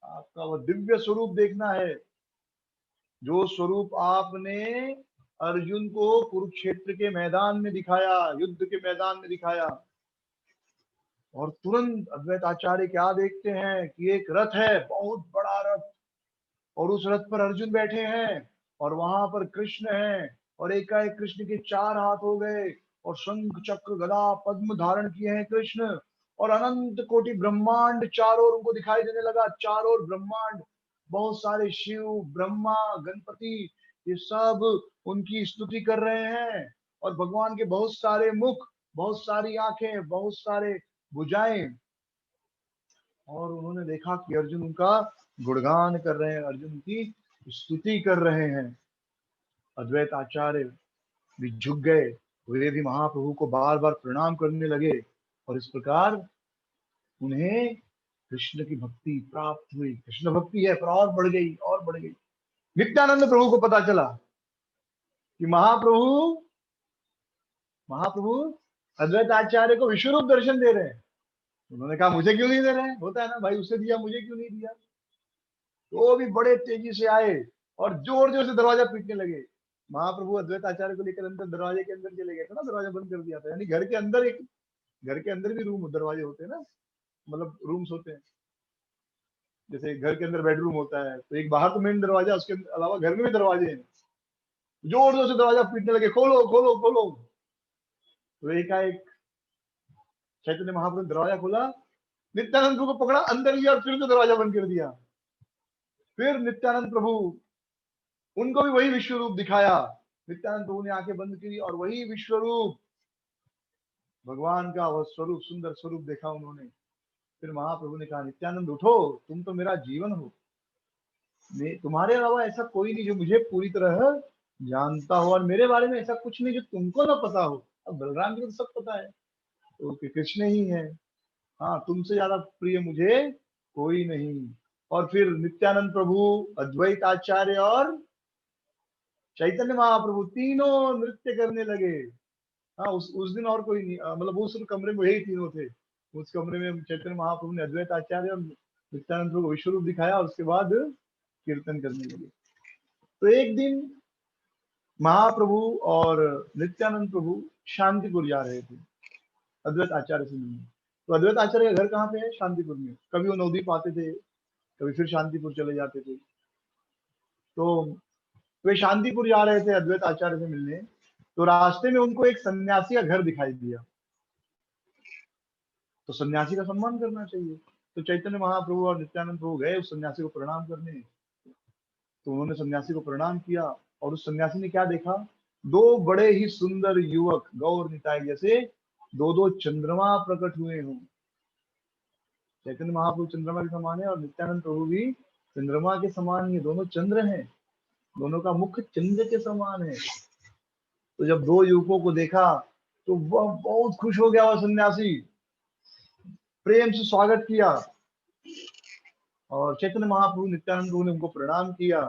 आपका वो दिव्य स्वरूप देखना है, जो स्वरूप आपने अर्जुन को कुरुक्षेत्र के मैदान में दिखाया, युद्ध के मैदान में दिखाया। और तुरंत अद्वैत आचार्य क्या देखते हैं कि एक रथ है, बहुत बड़ा रथ, और उस रथ पर अर्जुन बैठे हैं, और वहां पर कृष्ण है, और एकाएक कृष्ण के 4 हाथ हो गए, और शंख चक्र गदा पद्म धारण किए हैं कृष्ण। और अनंत कोटि ब्रह्मांड चारों ओर उनको दिखाई देने लगा, चारों ओर ब्रह्मांड। बहुत सारे शिव, ब्रह्मा, गणपति, ये सब उनकी स्तुति कर रहे हैं। और भगवान के बहुत सारे मुख, बहुत सारी आंखें, बहुत सारे भुजाएं। और उन्होंने देखा कि अर्जुन उनका गुणगान कर रहे हैं, अर्जुन की स्तुति कर रहे हैं। अद्वैत आचार्य भी झुक गए, वे भी महाप्रभु को बार बार प्रणाम करने लगे। और इस प्रकार उन्हें कृष्ण की भक्ति प्राप्त हुई। कृष्ण भक्ति है पर और बढ़ गई, और बढ़ गई। नित्यानंद प्रभु को पता चला कि महाप्रभु महाप्रभु अद्वैत आचार्य को विश्वरूप दर्शन दे रहे हैं। उन्होंने कहा मुझे क्यों नहीं दे रहे हैं? होता है ना भाई, उसे दिया मुझे क्यों नहीं दिया? तो वो भी बड़े तेजी से आए और जोर जोर से दरवाजा पीटने लगे। महाप्रभु अद्वैत आचार्य को लेकर अंदर दरवाजे के अंदर चले गए थे ना, दरवाजा बंद कर दिया था। यानी घर के अंदर एक, घर के अंदर भी रूम दरवाजे होते हैं ना, मतलब रूम्स होते हैं। जैसे घर के अंदर बेडरूम होता है तो एक बाहर तो मेन दरवाजा, उसके अलावा घर में भी दरवाजे हैं। जोर जोर से दरवाजा पीटने लगे, खोलो खोलो खोलो। तो एकाएक चैतन्य महाप्रभु ने दरवाजा खोला, नित्यानंद प्रभु को पकड़ा, अंदर लिया और फिर से दरवाजा बंद कर दिया। फिर नित्यानंद प्रभु, उनको भी वही विश्व रूप दिखाया। नित्यानंद प्रभु ने आंखें बंद की और वही विश्व रूप, भगवान का वह स्वरूप, सुंदर स्वरूप देखा उन्होंने। फिर महाप्रभु ने कहा, नित्यानंद उठो, तुम तो मेरा जीवन हो। तुम्हारे अलावा ऐसा कोई नहीं जो मुझे पूरी तरह जानता हो, और मेरे बारे में ऐसा कुछ नहीं जो तुमको ना पता हो। अब बलराम जी को तो सब पता है, तो कृष्ण ही है। हाँ, तुमसे ज्यादा प्रिय मुझे कोई नहीं। और फिर नित्यानंद प्रभु, अद्वैत आचार्य और चैतन्य महाप्रभु तीनों नृत्य करने लगे। हाँ, उस दिन और कोई नहीं, मतलब उस कमरे में यही तीनों थे। उस कमरे में चैतन्य महाप्रभु ने अद्वैत आचार्य और नित्यानंद प्रभु को विश्व रूप दिखाया, और उसके बाद कीर्तन करने लगे। तो एक दिन महाप्रभु और नित्यानंद प्रभु शांतिपुर जा रहे थे अद्वैत आचार्य से मिलने। तो अद्वैत आचार्य का घर कहाँ पे है? शांतिपुर में। कभी वो नवद्वीप आते थे, कभी फिर शांतिपुर चले जाते थे। तो वे शांतिपुर जा रहे थे अद्वैत आचार्य से मिलने। तो रास्ते में उनको एक सन्यासी का घर दिखाई दिया। तो सन्यासी का सम्मान करना चाहिए। तो चैतन्य महाप्रभु और नित्यानंद प्रभु गए उस सन्यासी को प्रणाम करने। तो उन्होंने सन्यासी को प्रणाम किया, और उस सन्यासी ने क्या देखा? दो बड़े ही सुंदर युवक, गौर निताई जैसे दो दो चंद्रमा प्रकट हुए हों। चैतन्य महाप्रभु चंद्रमा के समान है और नित्यानंद प्रभु भी चंद्रमा के समान ही, दोनों चंद्र हैं, दोनों का मुख चंद्र के समान है। तो जब दो युवकों को देखा तो वह बहुत खुश हो गया। वह सन्यासी प्रेम से स्वागत किया, और चैतन्य महाप्रभु नित्यानंद प्रभु ने उनको प्रणाम किया।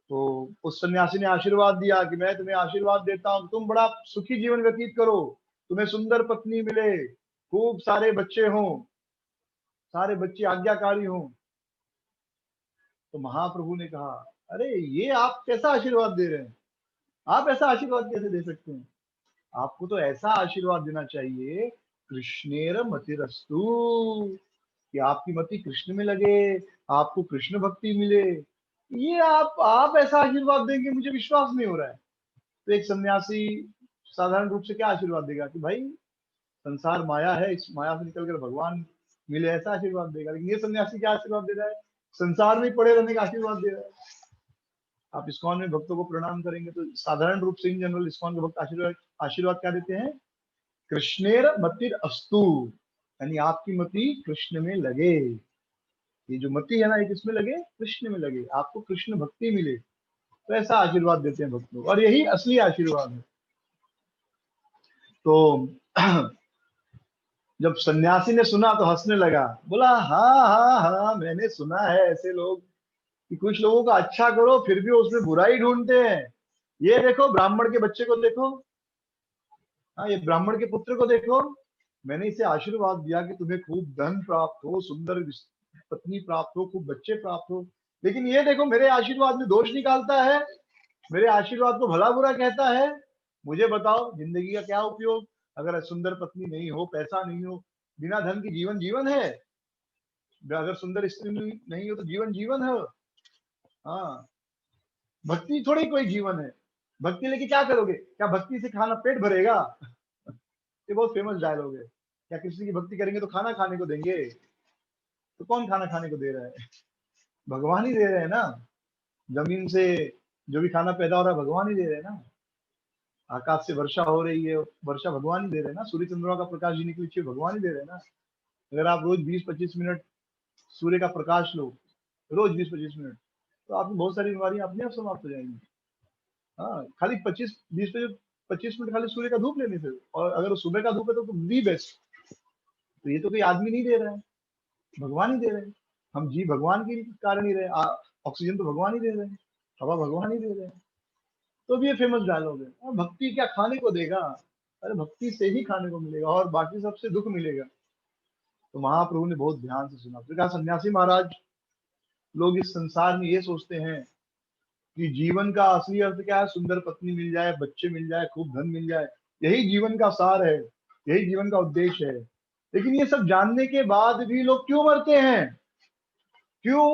तो उस सन्यासी ने आशीर्वाद दिया कि मैं तुम्हें आशीर्वाद देता हूँ, तुम बड़ा सुखी जीवन व्यतीत करो, तुम्हें सुंदर पत्नी मिले, खूब सारे बच्चे हों, सारे बच्चे आज्ञाकारी हों। तो महाप्रभु ने कहा, अरे ये आप कैसा आशीर्वाद दे रहे हैं? आप ऐसा आशीर्वाद कैसे दे सकते हैं? आपको तो ऐसा आशीर्वाद देना चाहिए, कृष्णेर मतिरस्तु, कि आपकी मति कृष्ण में लगे, आपको कृष्ण भक्ति मिले। ये आप ऐसा आशीर्वाद देंगे, मुझे विश्वास नहीं हो रहा है। तो एक सन्यासी साधारण रूप से क्या आशीर्वाद देगा कि भाई संसार माया है, इस माया से निकलकर भगवान मिले, ऐसा आशीर्वाद देगा। लेकिन ये सन्यासी क्या आशीर्वाद दे रहा है? संसार में पड़े रहने का आशीर्वाद दे रहा है। आप इस्कॉन में भक्तों को प्रणाम करेंगे तो साधारण रूप से इन जनरल इस्कॉन के भक्त आशीर्वाद आशीर्वाद क्या देते हैं? कृष्णेर मतिर अस्तु, यानी आपकी मति कृष्ण में लगे। ये जो मति है ना, ये किसमें लगे? कृष्ण में लगे, आपको कृष्ण भक्ति मिले। तो ऐसा आशीर्वाद देते हैं भक्त लोग, और यही असली आशीर्वाद है। तो जब सन्यासी ने सुना तो हंसने लगा, बोला हाँ हाँ हाँ, मैंने सुना है ऐसे लोग कि कुछ लोगों का अच्छा करो फिर भी उसमें बुराई ढूंढते हैं। ये देखो ब्राह्मण के बच्चे को देखो, हाँ ये ब्राह्मण के पुत्र को देखो, मैंने इसे आशीर्वाद दिया कि तुम्हें खूब धन प्राप्त हो, सुंदर पत्नी प्राप्त हो, खूब बच्चे प्राप्त हो, लेकिन ये देखो मेरे आशीर्वाद में दोष निकालता है, मेरे आशीर्वाद को भला बुरा कहता है। मुझे बताओ जिंदगी का क्या उपयोग अगर सुंदर पत्नी नहीं हो, पैसा नहीं हो? बिना धन की जीवन जीवन है, अगर सुंदर स्त्री नहीं हो तो जीवन जीवन है। हाँ, भक्ति थोड़ी कोई जीवन है। भक्ति लेके क्या करोगे? क्या भक्ति से खाना पेट भरेगा? ये बहुत फेमस डायलॉग है। क्या कृष्ण की भक्ति करेंगे तो खाना खाने को देंगे? तो कौन खाना खाने को दे रहा है? भगवान ही दे रहे हैं ना। जमीन से जो भी खाना पैदा हो रहा है भगवान ही दे रहे हैं ना। आकाश से वर्षा हो रही है, वर्षा भगवान ही दे रहे हैं ना। सूर्य चंद्रमा का प्रकाश जीने के लिए भगवान ही दे रहे हैं ना। अगर आप रोज 20-25 मिनट सूर्य का प्रकाश लो, रोज 20-25 मिनट, तो आपकी बहुत सारी बीमारियां अपने आप समाप्त हो जाएंगी। हाँ, खाली 25 मिनट खाली सूर्य का धूप लेने से, और अगर वो सुबह का धूप है तो दी बेस्ट। तो ये तो कोई आदमी नहीं दे रहा है, भगवान ही दे रहे हैं। हम जी भगवान के कारण ही रहे, ऑक्सीजन तो भगवान ही दे रहे हैं, हवा भगवान ही दे रहे हैं। तो भी ये फेमस डायलॉग है, भक्ति क्या खाने को देगा? अरे भक्ति से ही खाने को मिलेगा और बाकी सबसे दुख मिलेगा। तो महाप्रभु ने बहुत ध्यान से सुना, फिर कहा, सन्यासी महाराज, लोग इस संसार में ये सोचते हैं कि जीवन का असली अर्थ क्या है? सुंदर पत्नी मिल जाए, बच्चे मिल जाए, खूब धन मिल जाए, यही जीवन का सार है, यही जीवन का उद्देश्य है। लेकिन ये सब जानने के बाद भी लोग क्यों मरते हैं? क्यों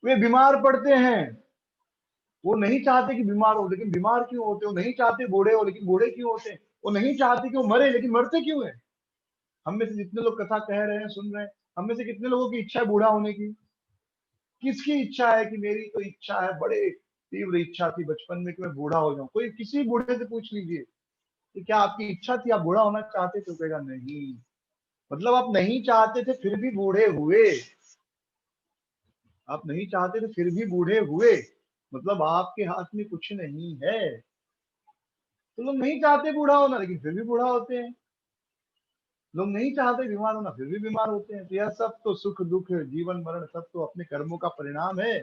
वे बीमार पड़ते हैं? वो नहीं चाहते कि बीमार हो, लेकिन बीमार क्यों होते? वो नहीं चाहते बूढ़े हो, लेकिन बूढ़े क्यों होते हैं? वो नहीं चाहते कि वो मरे, लेकिन मरते क्यों है? हम में से जितने लोग कथा कह रहे हैं, सुन रहे हैं, हम में से कितने लोगों की इच्छा है बूढ़ा होने की? किसकी इच्छा है कि मेरी तो इच्छा है, बड़े तीव्र इच्छा थी बचपन में कि मैं बूढ़ा हो जाऊं? कोई किसी बूढ़े से पूछ लीजिए कि क्या आपकी इच्छा थी, आप बूढ़ा होना चाहते थे? तो कहेगा नहीं। मतलब आप नहीं चाहते थे फिर भी बूढ़े हुए। आप नहीं चाहते थे फिर भी बूढ़े हुए, मतलब आपके हाथ में कुछ नहीं है। तो लोग नहीं चाहते बूढ़ा होना, लेकिन फिर भी बूढ़ा होते हैं। लोग नहीं चाहते बीमार होना, फिर भी बीमार होते हैं। तो यह सब तो सुख दुख, जीवन मरण, सब तो अपने कर्मों का परिणाम है।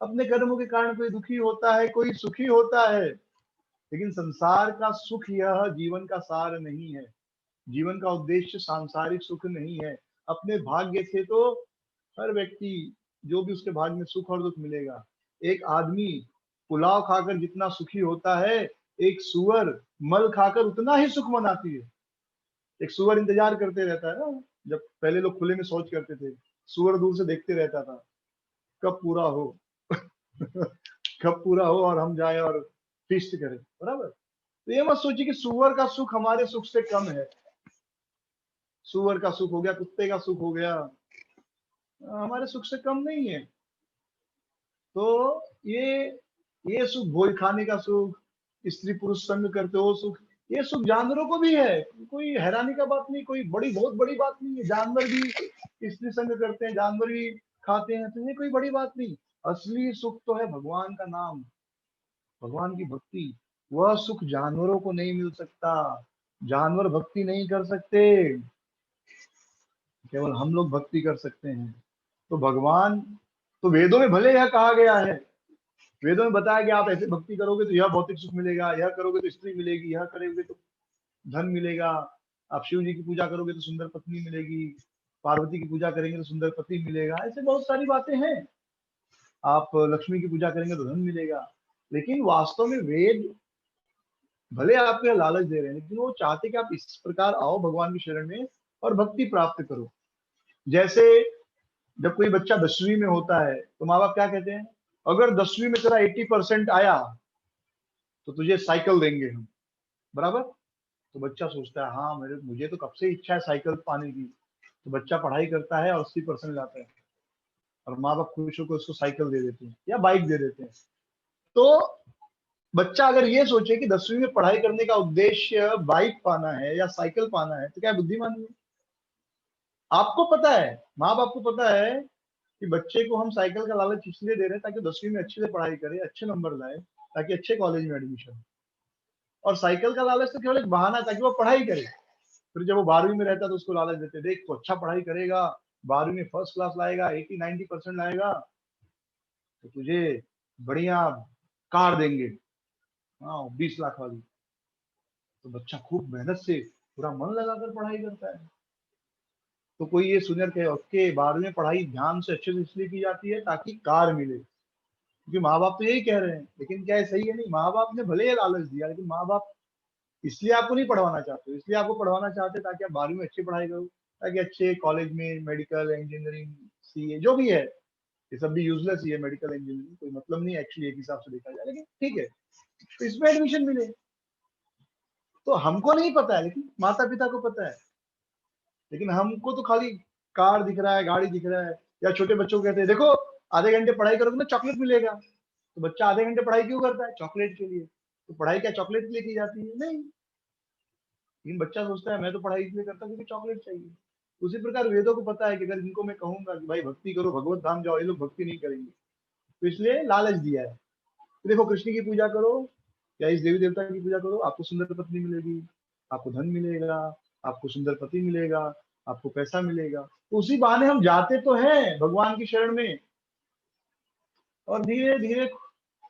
अपने कर्मों के कारण कोई दुखी होता है, कोई सुखी होता है। लेकिन संसार का सुख यह जीवन का सार नहीं है। जीवन का उद्देश्य सांसारिक सुख नहीं है। अपने भाग्य से तो हर व्यक्ति, जो भी उसके भाग्य में सुख और दुख मिलेगा। एक आदमी पुलाव खाकर जितना सुखी होता है, एक सुअर मल खाकर उतना ही सुख मनाती है। एक सुअर इंतजार करते रहता है ना, जब पहले लोग खुले में शौच करते थे, सुअर दूर से देखते रहता था कब पूरा हो कब पूरा हो और हम जाए और फीस्ट करें, बराबर। तो ये मत सोचिए कि सुअर का सुख हमारे सुख से कम है। सुअर का सुख हो गया, कुत्ते का सुख हो गया, हमारे सुख से कम नहीं है। तो ये सुख, भोज खाने का सुख, स्त्री पुरुष संग करते हो सुख, ये सुख जानवरों को भी है। कोई हैरानी का बात नहीं, कोई बहुत बड़ी बात नहीं है। जानवर भी स्त्री संग करते हैं, जानवर भी खाते हैं, तो ये कोई बड़ी बात नहीं। असली सुख तो है भगवान का नाम, भगवान की भक्ति। वह सुख जानवरों को नहीं मिल सकता। जानवर भक्ति नहीं कर सकते, केवल हम लोग भक्ति कर सकते हैं। तो भगवान, तो वेदों में भले यह कहा गया है, वेदों में बताया कि आप ऐसे भक्ति करोगे तो यह भौतिक सुख मिलेगा, यह करोगे तो स्त्री मिलेगी, यह करोगे तो धन मिलेगा, आप शिव जी की पूजा करोगे तो सुंदर पत्नी मिलेगी, पार्वती की पूजा करेंगे तो सुंदर पति मिलेगा, ऐसे बहुत सारी बातें हैं। आप लक्ष्मी की पूजा करेंगे तो धन मिलेगा। लेकिन वास्तव में वेद भले आपको यह लालच दे रहे हैं, लेकिन वो चाहते कि आप इस प्रकार आओ भगवान की शरण में और भक्ति प्राप्त करो। जैसे जब कोई बच्चा 10वीं में होता है तो माँ बाप क्या कहते हैं? अगर 10वीं में तेरा 80% आया तो तुझे साइकिल देंगे हम, बराबर। तो बच्चा सोचता है, हाँ मुझे तो कब से इच्छा है साइकिल पाने की। तो बच्चा पढ़ाई करता है और 80% लाता है, और माँ बाप खुश होकर उसको साइकिल दे देते हैं या बाइक दे देते हैं। तो बच्चा अगर ये सोचे कि 10वीं में पढ़ाई करने का उद्देश्य बाइक पाना है या साइकिल पाना है, तो क्या बुद्धिमानी है? आपको पता है, माँ बाप को पता है कि बच्चे को हम साइकिल का लालच इसलिए दे रहे हैं ताकि 10वीं में अच्छे से पढ़ाई करे, अच्छे नंबर लाए, ताकि अच्छे कॉलेज में एडमिशन हो। और साइकिल का लालच तो केवल एक बहाना है ताकि वो पढ़ाई करे। फिर जब वो 12वीं में रहता है तो उसको लालच देते, देख तो अच्छा पढ़ाई करेगा, 12वीं में फर्स्ट क्लास लाएगा, 80-90% लाएगा, तो तुझे बढ़िया कार देंगे, हाँ 20 लाख वाली। तो बच्चा खूब मेहनत से पूरा मन लगाकर पढ़ाई करता है। तो कोई ये सुनर के ओके 12वीं में पढ़ाई ध्यान से अच्छे से इसलिए की जाती है ताकि कार मिले, क्योंकि माँ बाप तो यही कह रहे हैं। लेकिन क्या है, सही है? नहीं, माँ बाप ने भले ये लालच दिया, लेकिन माँ बाप इसलिए आपको नहीं पढ़वाना चाहते, इसलिए आपको पढ़वाना चाहते ताकि आप 12वीं में अच्छी पढ़ाई करो, ताकि अच्छे कॉलेज में मेडिकल इंजीनियरिंग सीए जो भी है, ये सब भी यूजलेस ही है। मेडिकल इंजीनियरिंग कोई मतलब नहीं एक्चुअली एक हिसाब से देखा जाए, लेकिन ठीक है, तो इसमें एडमिशन मिले। तो हमको नहीं पता है, लेकिन माता पिता को पता है। लेकिन हमको तो खाली कार दिख रहा है, गाड़ी दिख रहा है, या छोटे बच्चों को कहते हैं देखो आधे घंटे पढ़ाई करोगे ना चॉकलेट मिलेगा, तो बच्चा आधे घंटे पढ़ाई क्यों करता है? चॉकलेट के लिए। तो पढ़ाई क्या चॉकलेट के लिए की जाती है? नहीं। लेकिन बच्चा सोचता है मैं तो पढ़ाई इसलिए करता हूँ क्योंकि चॉकलेट चाहिए। उसी प्रकार वेदों को पता है कि अगर इनको मैं कहूंगा कि भाई भक्ति करो, भगवत धाम जाओ, ये लोग भक्ति नहीं करेंगे, तो इसलिए लालच दिया है। तो देखो कृष्ण की पूजा करो या इस देवी देवता की पूजा करो, आपको सुंदर पत्नी मिलेगी, आपको धन मिलेगा, आपको सुंदर पति मिलेगा, आपको पैसा मिलेगा। तो उसी बहाने हम जाते तो हैं भगवान की शरण में, और धीरे धीरे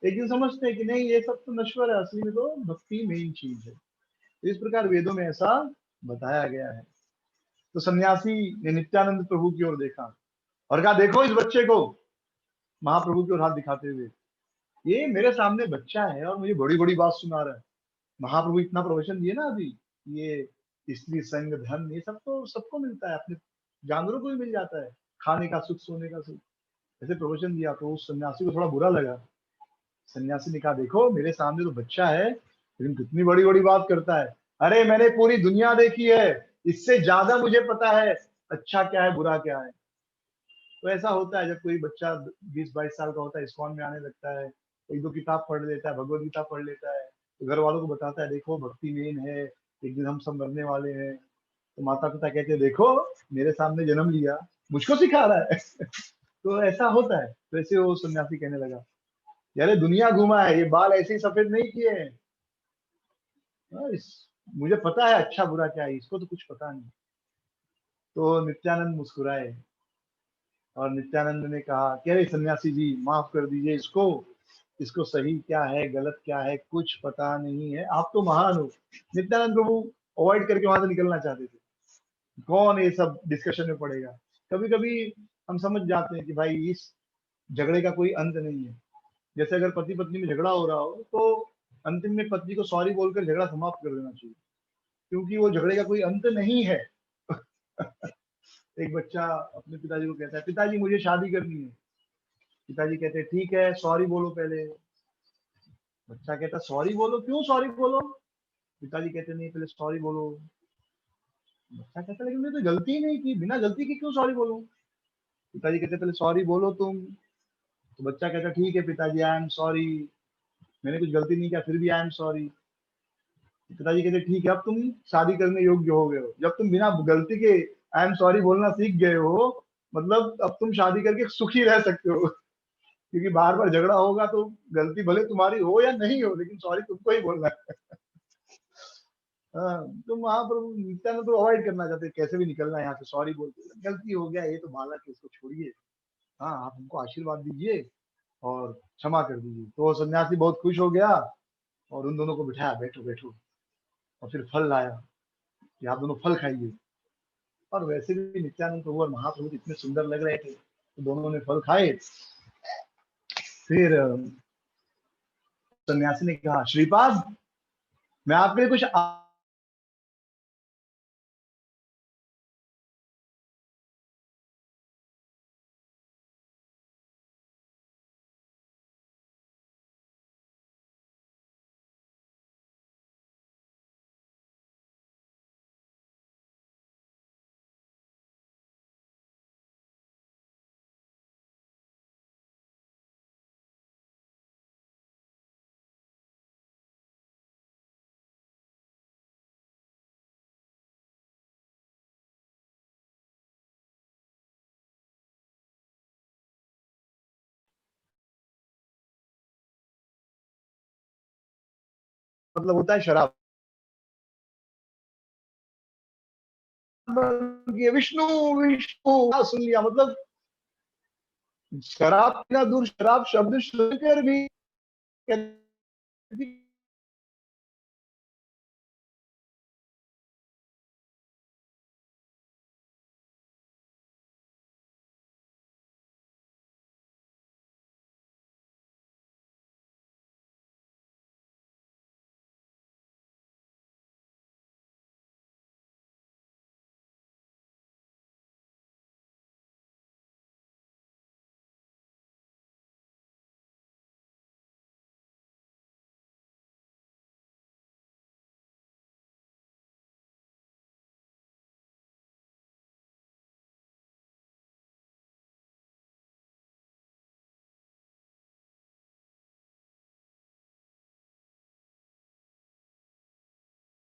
एक दिन समझते हैं कि नहीं ये सब तो नश्वर है, असली में तो भक्ति मेन चीज है। तो इस प्रकार वेदों में ऐसा बताया गया है। तो सन्यासी ने नित्यानंद प्रभु की ओर देखा और कहा देखो इस बच्चे को, महाप्रभु की ओर हाथ दिखाते हुए, ये मेरे सामने बच्चा है और मुझे बड़ी बड़ी बात सुना रहा है। महाप्रभु इतना प्रवचन दिए ना अभी, ये स्त्री संग धन ये सब तो सबको मिलता है, अपने जानवरों को भी मिल जाता है, खाने का सुख, सोने का सुख, ऐसे प्रवचन दिया। तो उस सन्यासी को थोड़ा बुरा लगा। सन्यासी ने कहा देखो मेरे सामने तो बच्चा है लेकिन कितनी बड़ी बड़ी बात करता है। अरे मैंने पूरी दुनिया देखी है, इससे ज्यादा मुझे पता है अच्छा क्या है बुरा क्या है। तो ऐसा होता है जब कोई बच्चा 20-22 साल का होता है, इस्कॉन में आने लगता है, एक दो किताब पढ़ लेता है, भगवत गीता पढ़ लेता है, तो घर वालों को बताता है देखो भक्ति मेन है, एक दिन हम सब मरने वाले हैं। तो माता पिता कहते हैं देखो मेरे सामने जन्म लिया, मुझको सिखा रहा है। तो ऐसा होता है। तो ऐसे वो सन्यासी कहने लगा यार दुनिया घुमा है, ये बाल ऐसे ही सफेद नहीं किए हैं। मुझे पता है अच्छा बुरा क्या है, इसको तो कुछ पता नहीं। तो नित्यानंद मुस्कुराए और नित्यानंद ने कहा कि अरे सन्यासी जी माफ कर दीजिए इसको, इसको सही क्या है गलत क्या है कुछ पता नहीं है, आप तो महान हो। नित्यानंद प्रभु अवॉइड करके वहां से निकलना चाहते थे, कौन ये सब डिस्कशन में पड़ेगा। कभी कभी हम समझ जाते हैं कि भाई इस झगड़े का कोई अंत नहीं है। जैसे अगर पति पत्नी में झगड़ा हो रहा हो तो अंतिम में पत्नी को सॉरी बोलकर झगड़ा समाप्त कर देना चाहिए, क्योंकि वो झगड़े का कोई अंत नहीं है। एक बच्चा अपने पिताजी को कहता है पिताजी मुझे शादी करनी है। पिताजी कहते हैं ठीक है सॉरी बोलो पहले। बच्चा कहता सॉरी बोलो, क्यों सॉरी बोलो? पिताजी कहते नहीं पहले सॉरी बोलो। बच्चा कहता लेकिन मैंने तो गलती ही नहीं की, बिना गलती के क्यों सॉरी बोलूं? पिताजी कहते पहले सॉरी बोलो तुम। तो बच्चा कहता ठीक है पिताजी आई एम सॉरी, मैंने कुछ गलती नहीं किया फिर भी आई एम सॉरी। पिताजी कहते ठीक है अब तुम शादी करने योग्य हो गए हो, जब तुम बिना गलती के आई एम सॉरी बोलना सीख गए हो, मतलब अब तुम शादी करके सुखी रह सकते हो। क्योंकि बार बार झगड़ा होगा तो गलती भले तुम्हारी हो या नहीं हो लेकिन सॉरी तुमको ही बोलना है। हाँ, तो महाप्रभु नित्यानंद तो अवॉइड करना चाहते, कैसे भी निकलना है यहाँ से सॉरी बोलते, गलती हो गया ये तो बालक है इसको छोड़िए, हाँ आप हमको आशीर्वाद दीजिए और क्षमा कर दीजिए। तो सन्यासी बहुत खुश हो गया और उन दोनों को बिठाया बैठो बैठो, और फिर फल लाया कि आप दोनों फल खाइए। और वैसे भी नित्यानंद प्रभु और महाप्रभु इतने सुंदर लग रहे थे तो दोनों ने फल खाए। फिर सन्यासी ने कहा श्रीपाद मैं आपके लिए कुछ मतलब होता है शराब, ये विष्णु विष्णु सुन लिया, मतलब शराब पीना दूर, शराब शब्द सुनकर भी